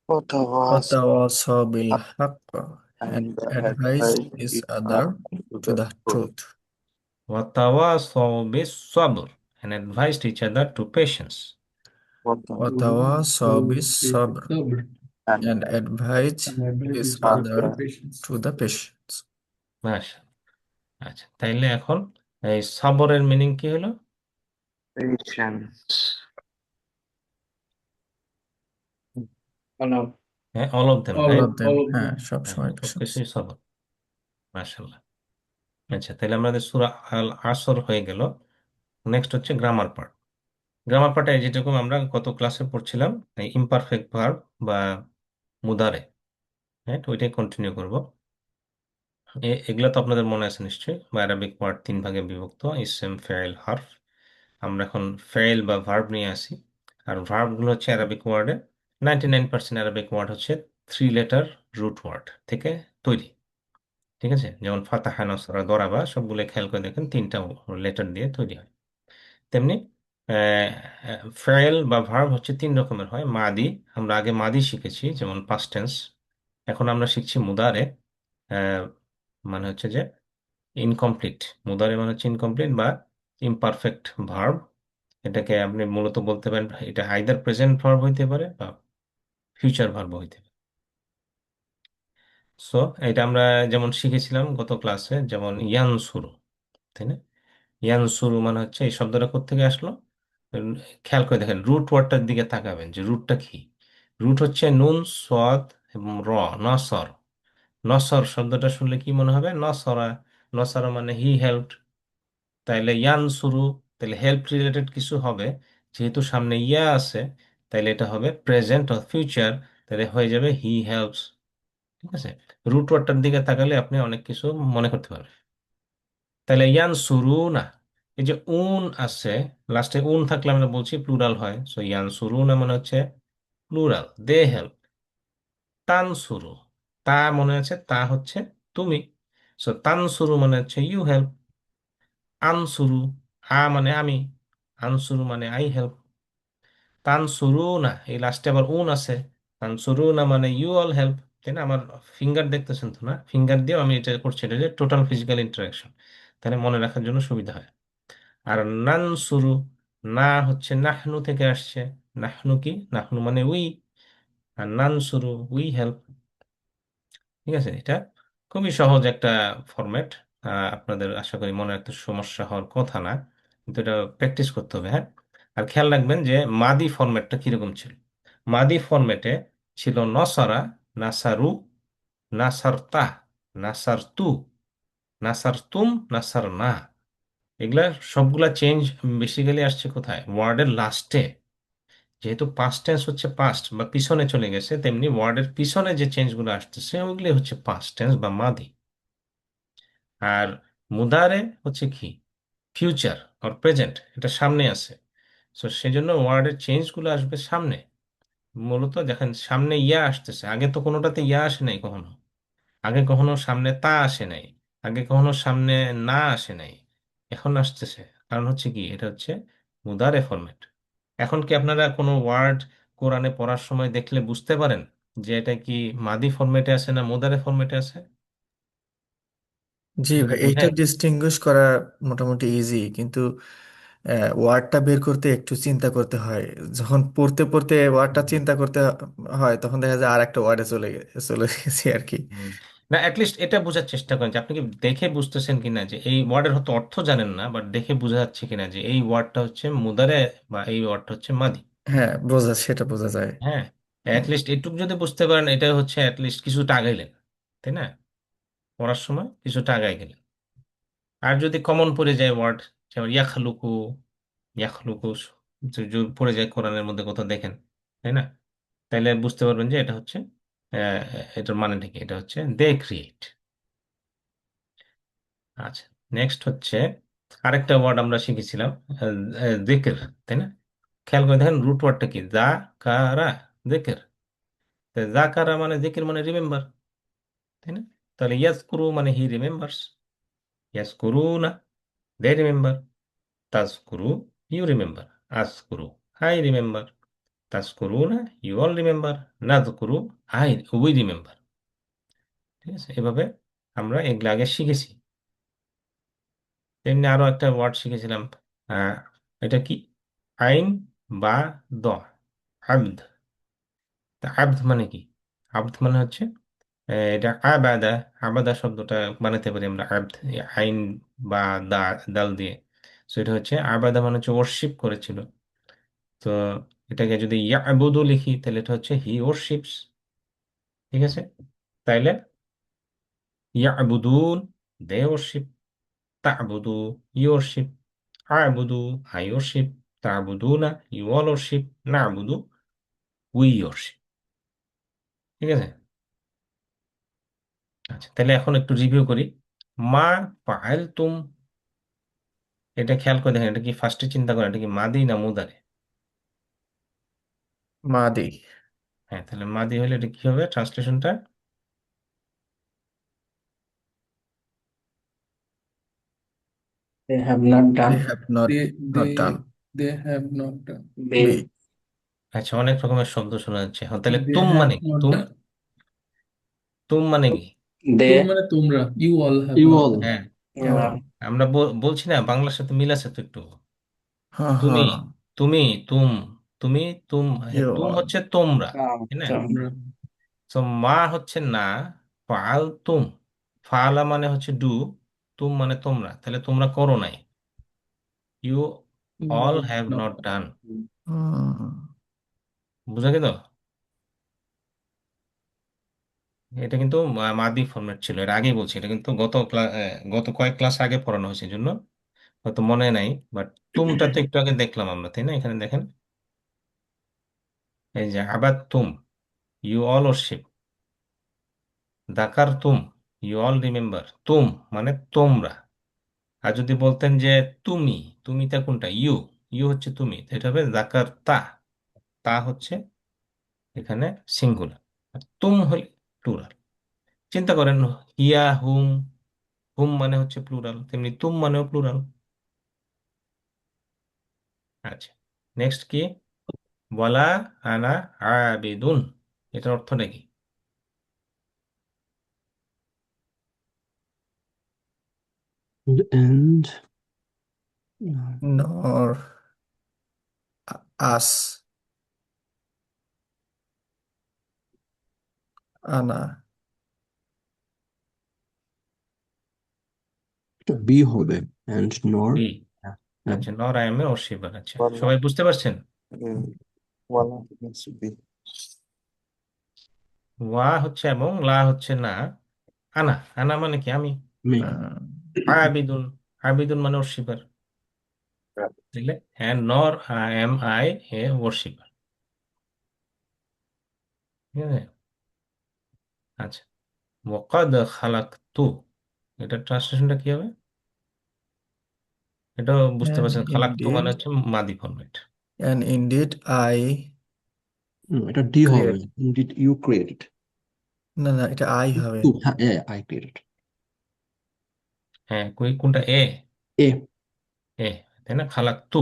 وتواصوا وتواصوا بالحق بالحق and and advise advise each each other other to to the the truth. truth. وتواصوا بالصبر and advised each other to patience. وتواصوا بالصبر And and advise each other other to the patience. মাশা, আচ্ছা তাইলে এখন এই সবরের meaning কি হলো? patience. হ্যাঁ, all of them, All right? of them, হ্যাঁ, সব হ্যাঁ, সময় সব patience. কিছুই সবর। মাশাল্লাহ। আচ্ছা, তাহলে আমাদের সূরা আল আসর হয়ে গেল। নেক্সট হচ্ছে গ্রামার পার্ট। গ্রামার পার্টে যেরকম আমরা গত ক্লাসে পড়ছিলাম, ইমপারফেক্ট ভার্ব বা মুদারে, হ্যাঁ, তো ওইটাই কন্টিনিউ করব। এগুলো তো আপনাদের মনে আছে নিশ্চয়ই, বা অ্যারাবিক ওয়ার্ড তিন ভাগে বিভক্ত, ইসম, ফেল, হার্ফ। আমরা এখন ফেল বা ভার্ব নিয়ে আসি। আর ভার্বগুলো হচ্ছে অ্যারাবিক ওয়ার্ডে 99% অ্যারাবিক ওয়ার্ড হচ্ছে 3 লেটার রুট ওয়ার্ড থেকে তৈরি। ঠিক আছে, যেমন ফাতাহা, নসরা, দরাবা সবগুলো খেয়াল করে দেখেন 3টা লেটার দিয়ে তৈরি হয়। তেমনি ফেল বা ভার্ব হচ্ছে 3 রকমের হয়। মাদি, আমরা আগে মাদি শিখেছি, যেমন পাস্ট টেন্স। এখন আমরা শিখছি মুদারে, আহ, মানে হচ্ছে যে ইনকমপ্লিট। মুদারে মানে হচ্ছে ইনকমপ্লিট বা ইমপারফেক্ট ভার্ব। এটাকে আপনি মূলত বলতে পারেন এটা আইদার প্রেজেন্ট ভার্ব হইতে পারে বা ফিউচার ভার্ব হইতে পারে। সো এটা আমরা যেমন শিখেছিলাম গত ক্লাসে, যেমন ইয়ান শুরু, তাই না? ইয়ান শুরু মানে হচ্ছে এই শব্দটা কোত্থেকে আসলো। উম, খেয়াল করে দেখেন, রুট ওয়ার্ডটার দিকে তাকাবেন যে রুটটা কি। রুট হচ্ছে নুন, সোয়াদ এবং র, নসর। নসর শব্দটা শুনলে কি মনে হবে? নসরা। নসরা মানে হি হেল্পড। তাইলে ইয়ান শুরু, তাহলে হেল্প রিলেটেড কিছু হবে। যেহেতু সামনে ইয়া আছে, তাইলে এটা হবে প্রেজেন্ট অর ফিউচার, তাহলে হয়ে যাবে হি হেল্পস। ঠিক আছে, রুট ওয়ার্ডটার দিকে তাকালে আপনি অনেক কিছু মনে করতে পারবেন। তাহলে ইয়ান শুরু না, এই যে উন আছে, লাস্টে উন থাকলে আমরা বলছি প্লুরাল হয়। সো ইয়ান শুরু না মানে হচ্ছে প্লুরাল, দে হেল্প। তান শুরু, তা মনে আছে, তা হচ্ছে তুমি। সো তান শুরু মানে হচ্ছে ইউ হেল্প। আনসুরু, মানে আমি, আনসুরু মানে আই হেল্প। তানসুরু না, এই লাস্টে আবার উন আছে, তানসুরু না মানে ইউ অল হেল্প। তাই না? আমার ফিঙ্গার দেখতেছেন তো না, ফিঙ্গার দিয়েও আমি এটা করছি, এটা যে টোটাল ফিজিক্যাল ইন্টারাকশন, তাহলে মনে রাখার জন্য সুবিধা হয়। আর নানসুরু, না হচ্ছে নাহনু থেকে আসছে। নাহনু কি? নাহনু মানে উই, আর নানসুরু উই হেল্প। ঠিক আছে, এটা খুবই সহজ একটা ফরম্যাট। আপনাদের আশা করি মনে রাখতে সমস্যা হওয়ার কথা না, কিন্তু এটা প্র্যাকটিস করতে হবে, হ্যাঁ। আর খেয়াল রাখবেন যে মাদি ফরম্যাটটা কিরকম ছিল। মাদি ফরম্যাটে ছিল নসারা, নাসারু, নাসারতা, নাসারতু, নাসারতুম, নাসার না। এগুলা সবগুলা চেঞ্জ বেসিক্যালি আসছে কোথায়? ওয়ার্ডের লাস্টে। যেহেতু পাস্ট টেন্স হচ্ছে পাস্ট বা পিছনে চলে গেছে, তেমনি ওয়ার্ডের পিছনে যে চেঞ্জগুলো আসতেছে ওইগুলি হচ্ছে পাস্ট টেন্স বা মাদি। আর মুদারে হচ্ছে কি? ফিউচার আর প্রেজেন্ট, এটা সামনে আছে। তো সেজন্য ওয়ার্ডের চেঞ্জগুলো আসবে সামনে। মূলত দেখেন সামনে ইয়া আসতেছে, আগে তো কোনোটাতে ইয়া আসে নাই কখনো। আগে কখনো সামনে তা আসে নাই। আগে কখনো সামনে না আসে নাই। এখন আসতেছে। কারণ হচ্ছে কি, এটা হচ্ছে মুদারে ফরম্যাট। এখন কি আপনারা কোনো ওয়ার্ড কোরআনে পড়ার সময় দেখলে বুঝতে পারেন যে এটা কি মাদি ফরম্যাটে আছে না মুদারে ফরম্যাটে আছে? জি এটা কি ভাই, এইটা বুঝেন? ডিস্টিংগুইশ করা মোটামুটি ইজি, কিন্তু ওয়ার্ডটা বের করতে একটু চিন্তা করতে হয়। যখন পড়তে পড়তে ওয়ার্ডটা চিন্তা করতে হয়, তখন দেখা যায় আর একটা ওয়ার্ডে চলে গেছি আর কি। হুম। না, অ্যাটলিস্ট এটা বোঝার চেষ্টা করেন যে আপনি কি দেখে বুঝতেছেন কিনা যে এই ওয়ার্ডের হয়তো অর্থ জানেন না, বাট দেখে বোঝা যাচ্ছে কিনা যে এই ওয়ার্ডটা হচ্ছে মুদারে বা এই ওয়ার্ডটা হচ্ছে মাদি। হ্যাঁ, সেটা বোঝা যায়। হ্যাঁ, হুম। অ্যাটলিস্ট এটুকু যদি বুঝতে পারেন, এটা হচ্ছে অ্যাটলিস্ট কিছুটা আগাইলেন, তাই না? পড়ার সময় কিছুটা আগাই গেলেন। আর যদি কমন পড়ে যায় ওয়ার্ড, যেমন ইয়াখলুকু, ইয়াখলুকু পড়ে যায় কোরআনের মধ্যে কোথাও দেখেন, তাই না? তাইলে বুঝতে পারবেন যে এটা হচ্ছে আহ, এটার মানেটা কি, এটা হচ্ছে দে ক্রিয়েট। আচ্ছা, নেক্সট হচ্ছে আরেকটা ওয়ার্ড আমরা শিখেছিলাম, জিকির, তাই না? খেয়াল করে দেখেন রুট ওয়ার্ডটা কি, যা কারা, জিকির। যা কারা মানে জিকির মানে রিমেম্বার, তাই না? তাহলে ইয়াজকুরু মানে হি রিমেম্বারস, ইয়াজকুরুনা দে রিমেম্বার, তাজকুরু ইউ রিমেম্বার, আজকুরু আই রিমেম্বার, তাজকুরুনা ইউ অল রিমেম্বার, নাজকুরু উই রিমেম্বার। ঠিক আছে, এভাবে আমরা এগুলো আগে শিখেছি। তেমনি আরো একটা ওয়ার্ড শিখেছিলাম, আহ, এটা কি, আইন বা দ, আবদ। তা আবদ মানে কি? আবদ মানে হচ্ছে এটা আবাদা, আবাদা শব্দটা বানাতে পারি আমরা আবদ, আইন বা দা, দাল দিয়ে। তো এটা হচ্ছে আবাদা মানে হচ্ছে ওয়ার্শিপ করেছিল। তো এটাকে যদি ইয়াবুদু লিখি তাহলে এটা হচ্ছে হি ওয়ার্শিপস। ঠিক আছে, তাইলে ইয়াবুদুন দে ওয়ার্শিপ, তা'বুদু ইউ ওয়ার্শিপ, আ'বুদু আই ওয়ার্শিপ, তা'বুদুনা ইউ অল ওয়ার্শিপ, না'বুদু উই ওয়ার্শিপ। ঠিক আছে। আচ্ছা, তাহলে এখন একটু রিভিউ করি। মা ফাআলতুম, এটা খেয়াল করে দেখেন, এটা কি ফার্স্টে চিন্তা করেন এটা কি মাদি না মুদারে? মাদি। হ্যাঁ, তাহলে মাদি হলে এটা কি হবে ট্রান্সলেশনটা? They have not They done. have not They not done. they have not done. They Be. আচ্ছা, অনেক রকমের শব্দ শোনা যাচ্ছে। হ্যাঁ, তাহলে They তুম have মানে কি, not তুম, done. তুম মানে কি? তুম they মানে তোমরা, you all have you not all done. হ্যাঁ, uh, আমরা বলছি না, বাংলার সাথে মিল আছে তো একটু। হ্যাঁ তুমি, হ্যাঁ। তুমি, তুম, তুমি, তুম, হ্যাঁ, You তুম all. হচ্ছে তোমরা, তাই না? some তোমরা। তো মা হচ্ছে না, ফাল তুম, ফালা মানে হচ্ছে ডু, তুম মানে তোমরা, তাহলে তোমরা করো নাই, you You all all have have not not done. Done. হুম। বুঝা গেল? এটা কিন্তু মাদি ফরম্যাট ছিল, এর আগেই বলছি, এটা কিন্তু গত কয়েক ক্লাস আগে পড়ানো হয়েছে, এই জন্য হয়তো মনে নাই। বাট তুমটা তো একটু আগে দেখলাম আমরা, তাই না? এখানে দেখেন, এই যে আবার তুম, ইউ অল ওরশিপ, দাকার তুম, ইউ অল রিমেম্বার, তুম মানে তোমরা। আর যদি বলতেন যে তুমি, তুমিটা কোনটা, ইউ, ইউ হচ্ছে তুমি, তো এটা হবে দাকার তা, তা হচ্ছে এখানে সিঙ্গুলার, আর তুম হল প্লুরাল। চিন্তা করেন, হিয়া হুম, হুম মানে হচ্ছে প্লুরাল, তেমনি তুম মানেও প্লুরাল। আচ্ছা, নেক্সট কি, বলা আনা আবেদুন, এটার অর্থটা কি? and Nor us. Ana. be হবে and nor বি। uh, আচ্ছা, নর আই এম এ অস্বীকার। আচ্ছা, والله সবাই বুঝতে পারছেন? والله نفس بي ওয়া হচ্ছে এবং, লা হচ্ছে না। আনা, আনা মানে কি, আমি। me আবিদুন, আবিদুন মানে অস্বীকার, বুঝলে? হ্যাঁ, নর এম আই এ ওয়ার্শিপার। ঠিক আছে। আচ্ছা, ওয়াকাদ খালাকতু, এটা ট্রান্সলেশনটা কি হবে? এটা বুঝতে And পারছেন, খালাকতু মানে indeed, হচ্ছে মাদি format. and indeed I no এটা d হবে create. indeed you created না না, এটা I হবে। to yeah I created হ্যাঁ, কোনটা, এ, a এ, তাই না? খালাকতু,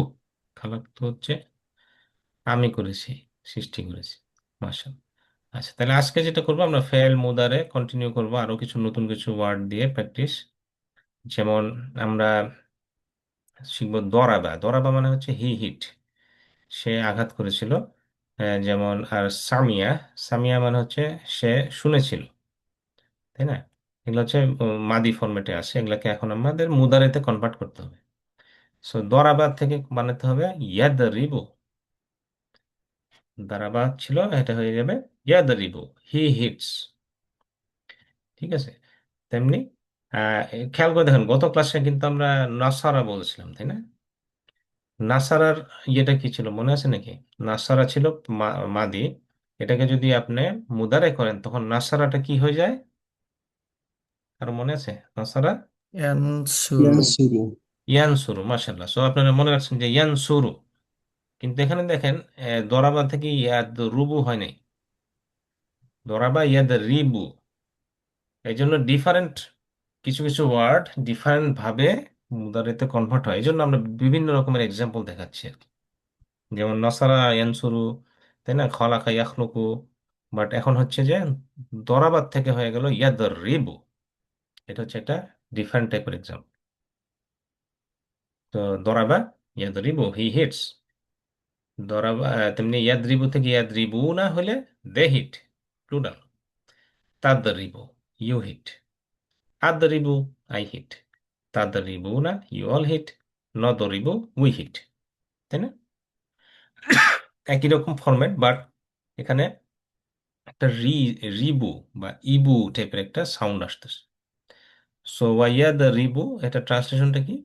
খালাকতু হচ্ছে আমি করেছি, সৃষ্টি করেছি। মাশাআল্লাহ। আচ্ছা, তাহলে আজকে যেটা করবো, আমরা ফেল মুদারে কন্টিনিউ করবো, আরো কিছু নতুন কিছু ওয়ার্ড দিয়ে প্র্যাকটিস। যেমন আমরা শিখবো দরাবা, দরাবা মানে হচ্ছে হি হিট, সে আঘাত করেছিল। যেমন, আর সামিয়া, সামিয়া মানে হচ্ছে সে শুনেছিল, তাই না? এগুলো হচ্ছে মাদি ফরম্যাটে আসে, এগুলাকে এখন আমাদের মুদারেতে কনভার্ট করতে হবে। সো দরাবা থেকে বানাতে হবে ইয়াদ রিবু, দারাবা ছিল, এটা হয়ে যাবে ইয়াদ রিবু, হি হিটস। ঠিক আছে। তেমনি খেয়াল করে দেখেন, গত ক্লাসে কিন্তু আমরা নাসারা বলেছিলাম, তাই না? নাসারার ইয়েটা কি ছিল মনে আছে নাকি? নাসারা ছিল মাদি। এটাকে যদি আপনি মুদারে করেন তখন নাসারাটা কি হয়ে যায়? আর মনে আছে নাসারা? ইয়ানসুরু। ইয়ানসুরু। ইয়ানসুরু, মাশাআল্লাহ। সো আপনারা মনে রাখছেন যে ইয়ানসুরু। কিন্তু এখানে দেখেন দরাবা থেকে ইয়াদ রুবু হয় নাই, দরাবা ইয়াদ রিবু। এই জন্য ডিফারেন্ট কিছু কিছু ওয়ার্ড ডিফারেন্ট ভাবে মুদারিতে কনভার্ট হয়। এই জন্য আমরা বিভিন্ন রকমের এক্সাম্পল দেখাচ্ছি আর কি। যেমন নাসারা ইয়ানসুরু, তাই না, খলাকা ইয়াখলুকু। বাট এখন হচ্ছে যে দরাবাত থেকে হয়ে গেল ইয়াদ রিবু। এটা হচ্ছে একটা ডিফারেন্ট টাইপের এক্সাম্পল। তো দরাবা ইয়াদ রিবু, হি হিটস। দরাবা তেমনি ইয়াদ রিবু থেকে ইয়াদ রিবু না হলে দে হিট, প্লুরাল। তাদ রিবু, ইউ হিট। আদরিবু, আই হিট। তাদরিবু না, ইউ অল হিট। নদরিবু, উই হিট। তাই না? একই রকম ফরম্যাট, বাট এখানে একটা রিবু বা ইবু টাইপের একটা সাউন্ড আসতেছে। সো ওয়াইয়া দ্য রিবু, এটা ট্রান্সলেশনটা কি?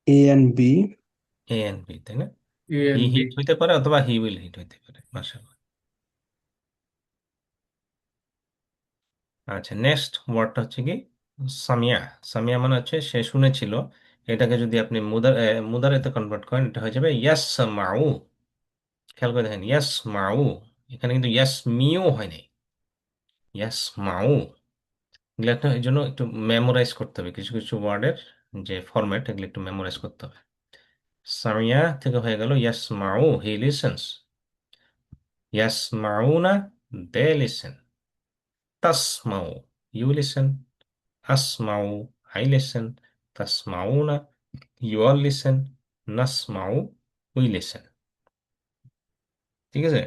A and B. A and B, তাই না? A he and hit B. হইতে পারে অথবা হি উইল হিট হইতে পারে। মাশাআল্লাহ। আচ্ছা, নেক্সট ওয়ার্ডটা হচ্ছে কি সামিয়া। সামিয়া মানে হচ্ছে সে শুনেছিল। এটাকে যদি আপনি মুদারেতে কনভার্ট করেন এটা হয়ে যাবে ইয়াস মাউ। খেয়াল করে দেখেন, ইয়াস মাউ। এখানে কিন্তু ইয়াস মিও হয় নাই, ইয়াস মাউ। এগুলো একটা এই জন্য একটু মেমোরাইজ করতে হবে কিছু কিছু ওয়ার্ডের যে ফরম্যাট, এগুলো একটু মেমোরাইজ করতে হবে। সামিয়া থেকে হয়ে গেল ইয়াস মাউ, হি লিসেন্স। ইয়াস মাউনা, দে লিসেন। তাসমাউ, ইউ লিসেন। আসমাউ, আই লিসেন। তাসমাউনা, ইউ অল লিসেন। নাসমাউ, উই লিসেন। ঠিক আছে?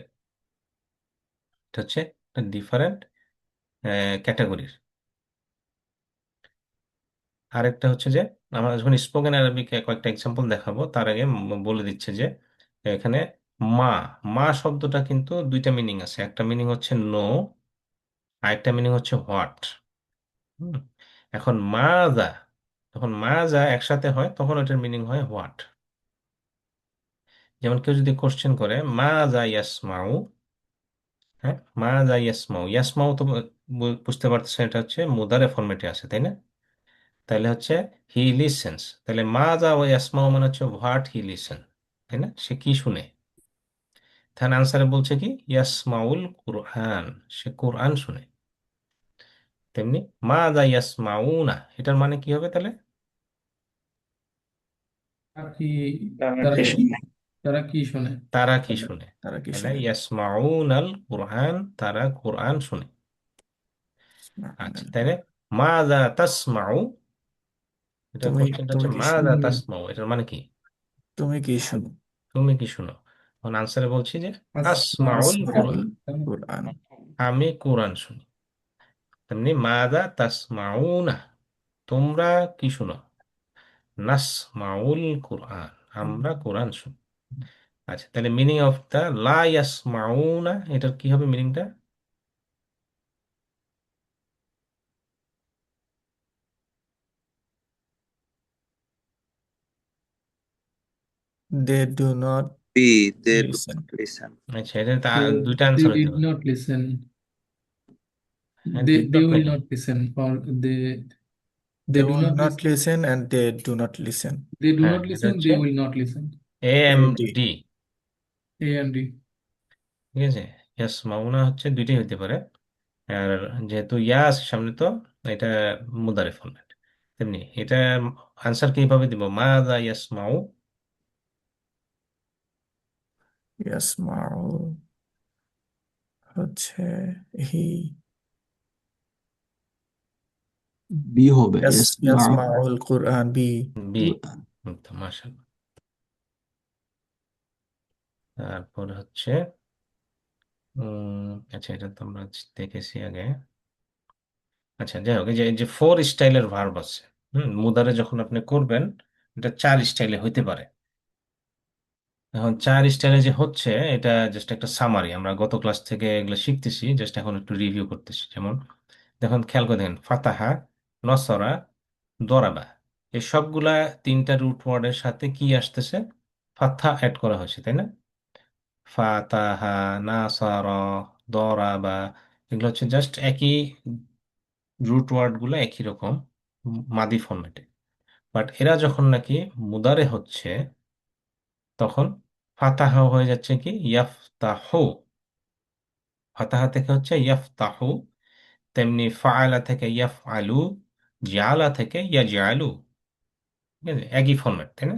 এটা হচ্ছে ডিফারেন্ট ক্যাটাগরির। আরেকটা হচ্ছে যে আমরা যখন স্পোকেন আরবিক কয়েকটা এক্সাম্পল দেখাবো তার আগে বলে দিচ্ছে যে এখানে মা, মা শব্দটা কিন্তু দুইটা মিনিং আছে। একটা মিনিং হচ্ছে নো, আরেকটা মিনিং হচ্ছে হোয়াট। এখন মা যা, যখন মা যা একসাথে হয় তখন ওটার মিনিং হয় হোয়াট। যেমন কেউ যদি কোশ্চেন করে মা যা ইয়াসমাউ, হ্যাঁ, মা যা ইয়াসমাউ, ইয়াসমাউ তো বুঝতে পারতেছেন এটা হচ্ছে মুদারে ফরম্যাটে আছে, তাই না? তাহলে হচ্ছে হি লিসেন্স। তাহলে মা যা ও ইয়াসমাউ মানে হচ্ছে হোয়াট হি লিসেন, তাই না? সে কি শুনে। তাহলে আনসারে বলছে কি ইয়াসমাউল কুরআন, সে কোরআন শুনে। তেমনি মা যা ইয়াসমাউনা, এটার মানে কি হবে তাহলে? তারা কি তারা তারা কি কি শুনে? তারা কি শোনে? তারা কি শুনে। তারা কি তাহলে শুনে? ইয়াসমাউন আল কোরআন, তারা কোরআন শুনে। আচ্ছা, সুবহানাল্লাহ। তাহলে মা যা তাসমাউ, এটা তুমি কোশ্চেনটা তুমি হচ্ছে কি মা শুনো? যা তাসমাউ, এটার মানে কি? তুমি কি শুনো? তুমি কি শুনো। এখন আনসারে বলছি যে আসমাউল আসমাউল কোরআন, কুরআন। আমি কোরআন শুনি। তেমনি মাদা তাসমাউনা, তোমরা কি শুনো। নাসমাউল কোরআন, আমরা কোরআন শুনি। আচ্ছা, তাহলে মিনিং অফ দা লা ইয়াসমাউনা, এটার কি হবে মিনিংটা? They do not B. They do listen. not listen. আচ্ছা, এটা They দুইটা they আনসার হতে did পারে। not listen. হ্যাঁ, They did they not will নাকি? not listen, or They they do will not not listen. listen and they do not listen. They do হ্যাঁ, not এটা listen. হচ্ছে They will not listen. A M AD. D. A and D. ঠিক আছে, ইয়াসমাউনা হচ্ছে দুইটাই হতে পারে। আর যেহেতু ইয়াস সামনে তো এটা মুদারে ফরম্যাট। তেমনি এটা আনসার কিভাবে দিব, মা দা ইয়াসমাউ। ইয়াসমাউ হচ্ছে হি। বি হবে। ইয়াসমাউ ইয়াসমাউল কুরআন বি। বি। কুরআন। মাশাআল্লাহ। তারপর হচ্ছে আচ্ছা, এটা তো আমরা দেখেছি আগে। আচ্ছা, যাই হোক, এই যে ফোর স্টাইলের ভার্ব আছে। মুদারে যখন আপনি করবেন এটা চার স্টাইলে হইতে পারে। এখন 4 স্টাইলে যে হচ্ছে এটা জাস্ট একটা সামারি, আমরা গত ক্লাস থেকে এগুলো শিখতেছি, জাস্ট এখন একটু রিভিউ করতেছি। যেমন দেখুন, খেয়াল করে দেখেন, ফাতাহা, নসরা, দরাবা, এই সবগুলা 3টা রুট ওয়ার্ডের সাথে কি আসতেছে? ফাতহা অ্যাড করা হয়েছে, তাই না? ফাতাহা, নাসারা, দরাবা, এগুলো হচ্ছে জাস্ট একই রুট ওয়ার্ড গুলো, একই রকম মাদি ফরম্যাটে। বাট এরা যখন নাকি মুদারে হচ্ছে, তখন ফাতাহা হয়ে যাচ্ছে কি ইয়াফতাহু, ফাতাহা থেকে হচ্ছে ইয়াফতাহু। তেমনি ফাআলা থেকে ইয়াফআলু, জাআলা থেকে ইয়াজআলু। ঠিক আছে, একই ফরম্যাট, তাই না?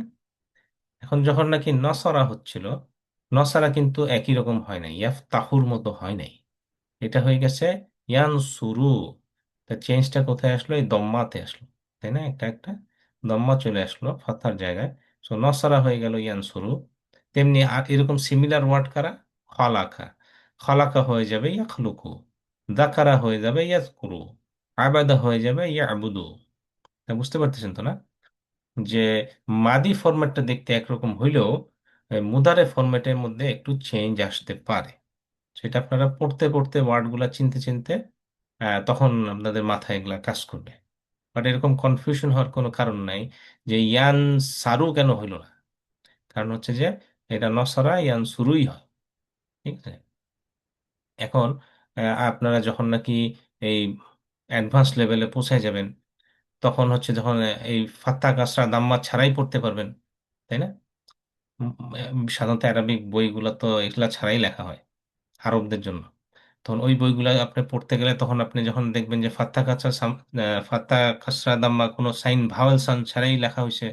এখন যখন নাকি নসরা হচ্ছিল, নসরা কিন্তু একই রকম হয় নাই, ইয়াফতাহুর মতো হয় নাই, এটা হয়ে গেছে ইয়ানসুরু। তা চেঞ্জটা কোথায় আসলো? এই দম্মাতে আসলো, তাই না? একটা একটা দম্মা চলে আসলো ফাতার জায়গায়। সো নসরা হয়ে গেল ইয়ানসুরু। তেমনি আর এরকম সিমিলার ওয়ার্ড কারা? খলাকা, খলাকা হয়ে যাবে ইয়াখলুকু, দাকারা হয়ে যাবে ইয়াজকুরু, আবাদা হয়ে যাবে ইয়াবুদু। তা বুঝতে পারতেছেন তো না, যে মাদি ফরম্যাটটা দেখতে একরকম হইলেও মুদারে ফরম্যাটের মধ্যে একটু চেঞ্জ আসতে পারে। সেটা আপনারা পড়তে পড়তে ওয়ার্ডগুলা চিনতে চিনতে তখন আপনাদের মাথায় এগুলা কাজ করবে। বাট এরকম কনফিউশন হওয়ার কোনো কারণ নাই যে ইয়ান সারু কেন হইল না। কারণ হচ্ছে যে এটা নসরা ইয়ান শুরুই হয়। ঠিক আছে, এখন আপনারা যখন নাকি এই অ্যাডভান্স লেভেলে পৌঁছে যাবেন, তখন হচ্ছে যখন এই ফাত্তা কাসরা দাম্মা ছাড়াই পড়তে পারবেন, তাই না? সাধারণত অ্যারাবিক বইগুলো তো এগুলা ছাড়াই লেখা হয় আরবদের জন্য। তখন ওই বইগুলো আপনি পড়তে গেলে, তখন আপনি যখন দেখবেন যে ফাত্তা কাসরা ফাত্তা কাসরা দাম্মা কোনো সাইন ভাওয়েল সাউন্ড ছাড়াই লেখা হয়েছে,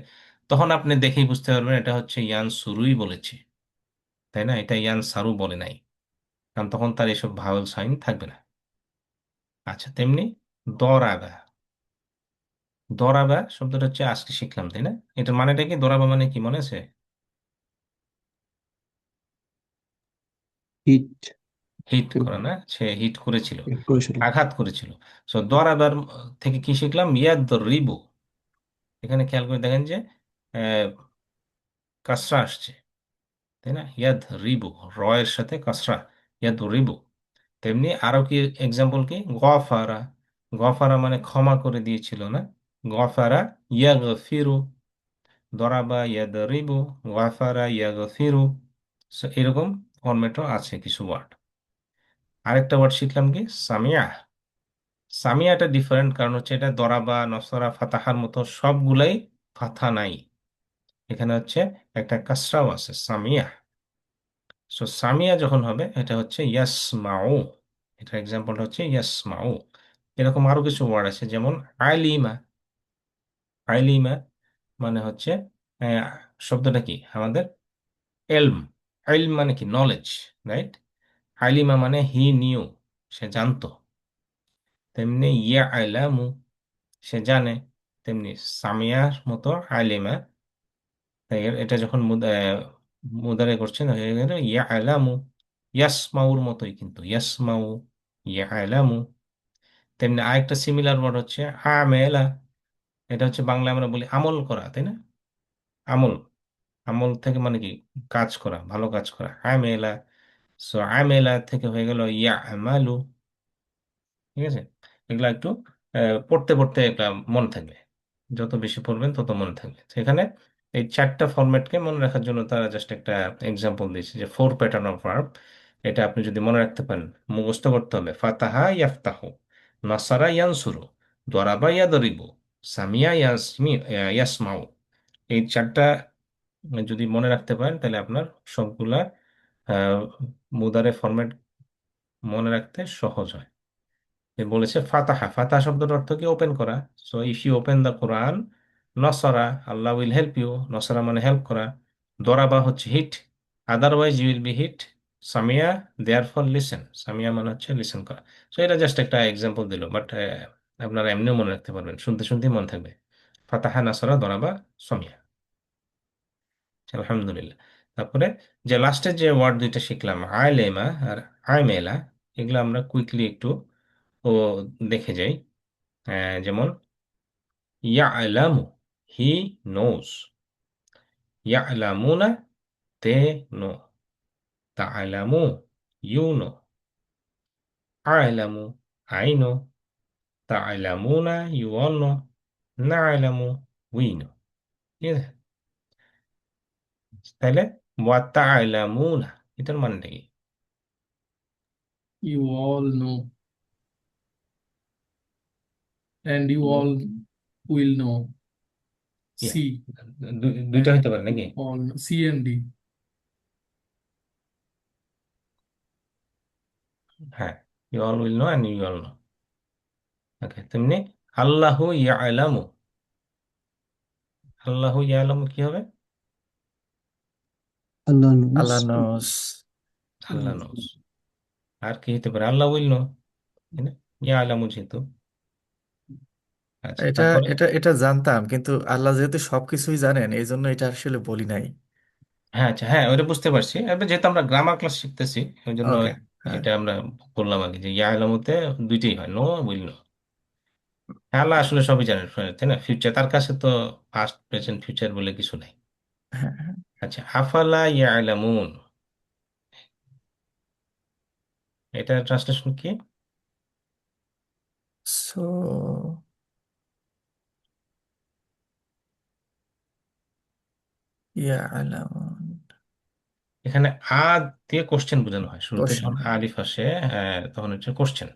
তখন আপনি দেখেই বুঝতে পারবেন এটা হচ্ছে ইয়ান সুরুই বলেছে, তাই না? এটা ইয়ান সারু বলে নাই, কারণ তখন তার এসব ভাওয়েল সাইন থাকবে না। আচ্ছা, তেমনি দরাবা, দরাবা শব্দটা হচ্ছে আজকে শিখলাম, তাই না? এটার মানেটা কি? দরাবা মানে কি মনে আছে? হিট হিট করা, না? সে হিট করেছিল, করেছিল। আঘাত করেছিল। সো দরাবার থেকে কি শিখলাম? ইয়াদ রিবু। এখানে খেয়াল করে দেখেন যে আহ, কাসরা আসছে, তাই না? ইয়াদ রিবু, রয়ের সাথে কাসরা, ইয়াদ রিবু। তেমনি আরো কি এক্সাম্পল কি? গফারা, গফারা মানে ক্ষমা করে দিয়েছিল, না? গফারা ইয়াগফিরু, দরাবা ইয়াদরিবু, গফারা ইয়াগফিরু। সো এরকম ফরম্যাটও আছে কিছু ওয়ার্ড। আরেকটা ওয়ার্ড শিখলাম কি? সামিয়া। সামিয়া এটা ডিফারেন্ট, কারণ হচ্ছে এটা দরাবা, নসরা, ফাতাহার মতো সবগুলাই ফাথা নাই, এখানে হচ্ছে একটা কাসরাও আছে, সামিয়া। সো সামিয়া যখন হবে, এটা হচ্ছে ইয়াসমাউ, এটা এক্সাম্পল হচ্ছে ইয়াসমাউ। এরকম আরো কিছু ওয়ার্ড আছে, যেমন আলিমা। আলিমা মানে হচ্ছে আহ, শব্দটা কি আমাদের? এলম। এলম মানে কি? Knowledge, right? আলিমা মানে হি নিউ, সে জানতো। তেমনি ইয়া আলামু, সে জানে। তেমনি সামিয়ার মতো আলিমা, তাই এটা যখন মুদারে করছেন হয়ে গেল ইয়া আলামু। ইয়াসমাউর মতোই কিন্তু, ইয়াসমাউ, ইয়া আলামু। তেমনি আরেকটা সিমিলার ওয়ার্ড হচ্ছে আমেলা। এটা হচ্ছে বাংলায় আমরা বলি আমল করা, তাই না? আমল, আমল থেকে মানে কি? কাজ করা, ভালো কাজ করা, আমেলা। সো আমেলা থেকে হয়ে গেল ইয়া আমালু। ঠিক আছে, এগুলা একটু পড়তে পড়তে এটা মনে থাকবে, যত বেশি পড়বেন তত মনে থাকবে। তো এখানে এই 4টা ফরম্যাটকে মনে রাখার জন্য তারা জাস্ট একটা এক্সাম্পল দিয়েছে, যে ফোর প্যাটার্ন অফ ভার্ব। এটা আপনি যদি মনে রাখতে পারেন, মুখস্থ করতে হবে। ফাতাহা ইয়াফতাহু, নাসারা ইয়ানসুরু, দরাবা ইয়াদরিবু, সামিয়া ইয়াসমাউ। এই 4টা যদি মনে রাখতে পারেন, তাহলে আপনার সবগুলা আহ, মুদারে ফরম্যাট মনে রাখতে সহজ হয়। এ বলেছে ফাতাহা, ফাতাহা শব্দটার অর্থ কি? ওপেন করা। So if you open the Quran, নসরা, আল্লাহ উইল হেল্প ইউ। নসরা মানে হেল্প করা। দরাবা হচ্ছে hit, otherwise you will be hit. সামিয়া, দেয়ার ফর লিসেন, সামিয়া মানে হচ্ছে লিসেন করা। সো এটা জাস্ট একটা এক্সাম্পল দিল, বাট আপনারা এমনিও মনে রাখতে পারবেন, শুনতে শুনতেই মনে থাকবে। ফাতাহা, নাসরা, দরাবা, সামিয়া। আলহামদুলিল্লাহ। তারপরে যে লাস্টের যে ওয়ার্ড দুইটা শিখলাম, আইলেমা আর আইমেলা, এগুলো আমরা কুইকলি একটু ও দেখে যাই। যেমন ইয়ালামু, হি নোজ। ইয়ালামুনা, they know, ta'lamu, you know, a'lamu, I know, ta'lamuna, you all know, na'lamu, we know। ঠিক আছে? তাহলে ওয়া তা'লামুনা এটার মানেটা কি? You all know, and you all will know. Yeah, C দুইটা and হইতে পারে নাকি? all C and D. হ্যাঁ, you all will know and you all know. Okay, তেমনি আল্লাহু ইয়ালামু, আল্লাহু ইয়ালামু কি হবে? Allah knows. আল্লাহ নোস। আল্লাহ নোস। আর কি হতে পারে? আল্লাহ উইল নো, তাই না? ইয়ালামু যেহেতু। আচ্ছা, এটা তারপরে এটা এটা জানতাম, কিন্তু আল্লাহ যেহেতু সবকিছুই জানেন এই জন্য এটা আসলে বলি নাই। হ্যাঁ, আচ্ছা, হ্যাঁ, ওটা বুঝতে পারছি। এবার যেহেতু আমরা গ্রামার ক্লাস শিখতেছি ওই জন্য ওকে, হ্যাঁ এটা আমরা বললাম আর কি, যে ইয়ালামুতে দুইটাই হয়, নো উইল নো। হ্যাঁ, আল্লাহ আসলে সবই জানেন, তাই না? ফিউচার তার কাছে তো পাস্ট প্রেজেন্ট ফিউচার বলে কিছু নাই। হ্যাঁ হ্যাঁ। আচ্ছা, আফালা ইয়ালামুন, এটা ট্রান্সলেশন কি? সো ইয়ালামুন, এখানে আ দিয়ে কোশ্চেন বোঝানো হয়, শুরুতে কোশ্চেন, যখন আলিফ আসে তখন হচ্ছে question.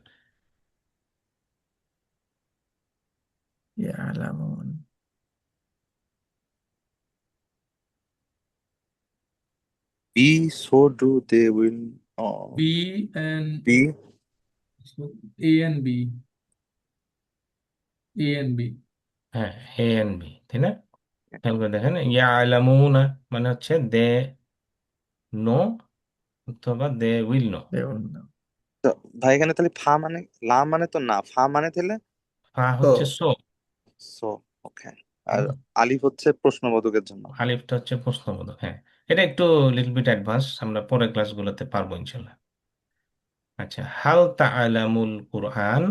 ইয়ালামুন। B, so do they will B and be. so A and B. A and B. হ্যাঁ, এ এন বি, তাই না? খেয়াল করে দেখেন, ইয়ালামুনা মানে হচ্ছে দে নো, অথবা দে উইল নো। দেখুন, তো ভাই এখানে তাহলে ফা মানে, লা মানে তো না, ফা মানে তাহলে ফা তো হচ্ছে সো, সো। ওকে। আর আলিফ হচ্ছে প্রশ্নবোধকের জন্য। আলিফটা হচ্ছে প্রশ্নবোধক। হ্যাঁ, এটা একটু লিটল বিট অ্যাডভান্স, আমরা পরের ক্লাসগুলোতে পারবো ইনশাল্লাহ। আচ্ছা, হাল তাআলামুল কুরআন,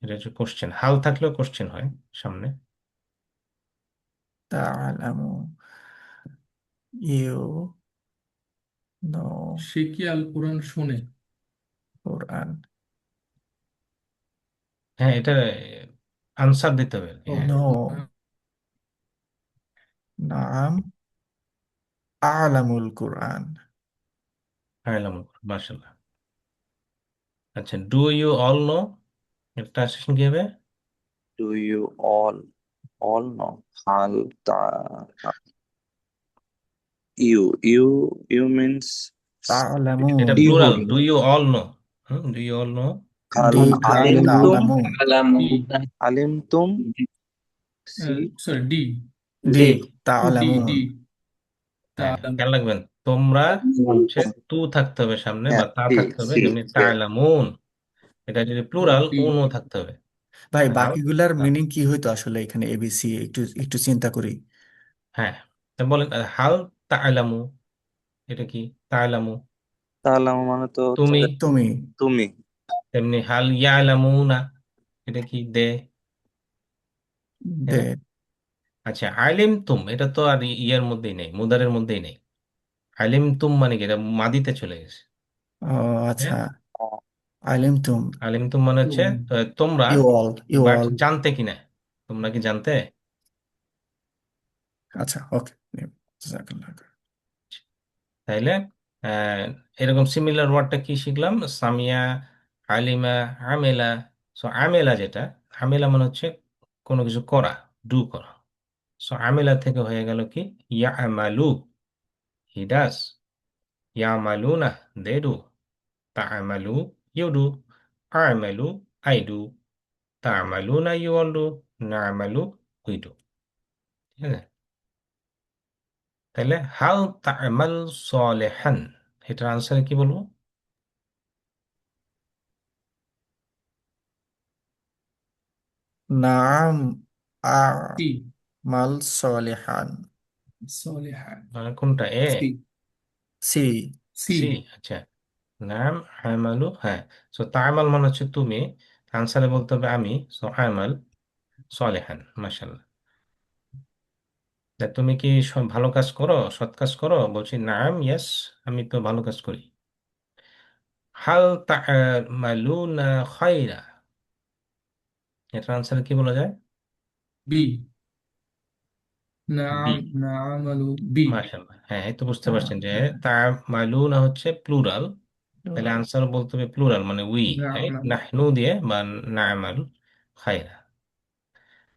এটা হচ্ছে কোশ্চেন, হাল থাকলেও কোশ্চেন হয় সামনে। তাআলামু, ইউ নো সে কি আল কোরআন শোনে? কোরআন। হ্যাঁ, এটা আনসার দিতে হবে আর কি। ও হ্যাঁ, নো, নাম, আলামুল কোরআন। তাআলামুল কুরআন, মাশাআল্লাহ। আচ্ছা, ডু ইউ অল নো, এটা ট্রান্সলেশন কি হবে? ডু ইউ অল নো, হাল তা, ইউ ইউ ইউ মিনস এটা তাআলামুন, D প্লুরাল, হবে। Do you all know. Do you all know, আল ডি, আলিম তুম, তাআলামু, D. আলিম তুম, C Sorry, D. D, D Oh, D, তাআলামুন। D. হ্যাঁ, তাআলাম। খেয়াল রাখবেন তোমরা, হচ্ছে তু থাকতে হবে সামনে বা হ্যাঁ তা সি থাকতে হবে, সি যেমনি সি। তাআলামুন। এটা যদি Oh, প্লুরাল, D. উনও থাকতে হবে। ভাই হাল বাকিগুলার তা- মিনিং কি হইতো আসলে এখানে এবিসি, একটু একটু চিন্তা করি। হ্যাঁ, তা বলেন, হাল তাআলামু, এটা কি? তাআলামু তাহলে আমার মানে তো হচ্ছে তুমি, যে তুমি, তুমি। তেমনি হাল ইয়ালামুনা, এটা কি? দে, তাই দে। না? আচ্ছা, আলিম তুম, এটা তো আর ইয়ের মধ্যেই নেই, মুদারের মধ্যেই নেই। আলিম তুম মানে কি? এটা মাদিতে চলে গেছে। ও আচ্ছা, হ্যাঁ, ও, আলিম তুম, আলিম তুম মানে হচ্ছে তোমরা, you all, you but all. জানতে কিনা, তোমরা কি জানতে? আচ্ছা, ওকে, জাযাকাল্লাহ খাইর। তাইলে আহ, এরকম সিমিলার ওয়ার্ডটা কি শিখলাম? সামিয়া, আলিমা, আমেলা। সো আমেলা যেটা, আমেলা মানে হচ্ছে কোনো কিছু করা, ডু করা। সো আমেলা থেকে হয়ে গেল কি? ইয়া আমালু, হি ডাজ। ইয়া আমালু না, দে ডু। তা আমালু, ইউ ডু। আমালু, আই ডু। তা আমালু না, ইউ অল ডু। না আমালু, উই ডু। ঠিক আছে? তাহলে হাল তা'মাল সালিহান, এটার আনসার কি বলবো? নাম, C. আমাল সলিহান। صالحة. মানে কোনটা? A, C. C, C? C. আচ্ছা, নাম, আমালু, হ্যাঁ। সো তা'মাল মানে হচ্ছে তুমি, আনসারে বলতে হবে আমি। সো আমাল সালিহান, মাশাআল্লাহ। তা তুমি কি ভালো কাজ করো, সৎ কাজ করো? বলছি নাম, ইয়েস, আমি তো ভালো কাজ করি। হাল তা'মালুনা খায়রা, এটার আনসার কি বলা যায়? B. বি। نعمل B. মাশাআল্লাহ, হ্যাঁ, এই তো বুঝতে পারছেন যে তা'মালুনা হচ্ছে প্লুরাল, তাহলে আনসার বলতে হবে প্লুরাল, মানে উই, রাইট, نعمل. নাহনু দিয়ে বা না'মাল খায়রা।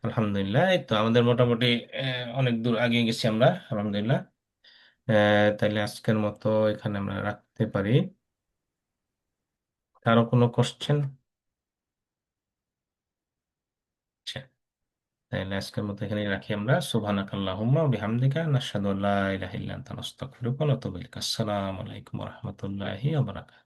আলহামদুলিল্লাহ, এই তো আমাদের মোটামুটি অনেক দূর আগে গেছি আমরা, আলহামদুলিল্লাহ। তাইলে আজকের মতো এখানে আমরা রাখতে পারি। কারো কোনো কোশ্চেন? আচ্ছা, তাহলে আজকের মতো এখানে রাখি আমরা। সুবহানাকাল্লাহুম্মা ওয়া বিহামদিকা নাশহাদু আল্লা ইলাহা ইল্লা আনতা নাস্তাগফিরুকা ওয়া নাতুবু ইলাইক। আসসালামু আলাইকুম ওয়া রাহমাতুল্লাহি ওয়া বারাকাতুহু।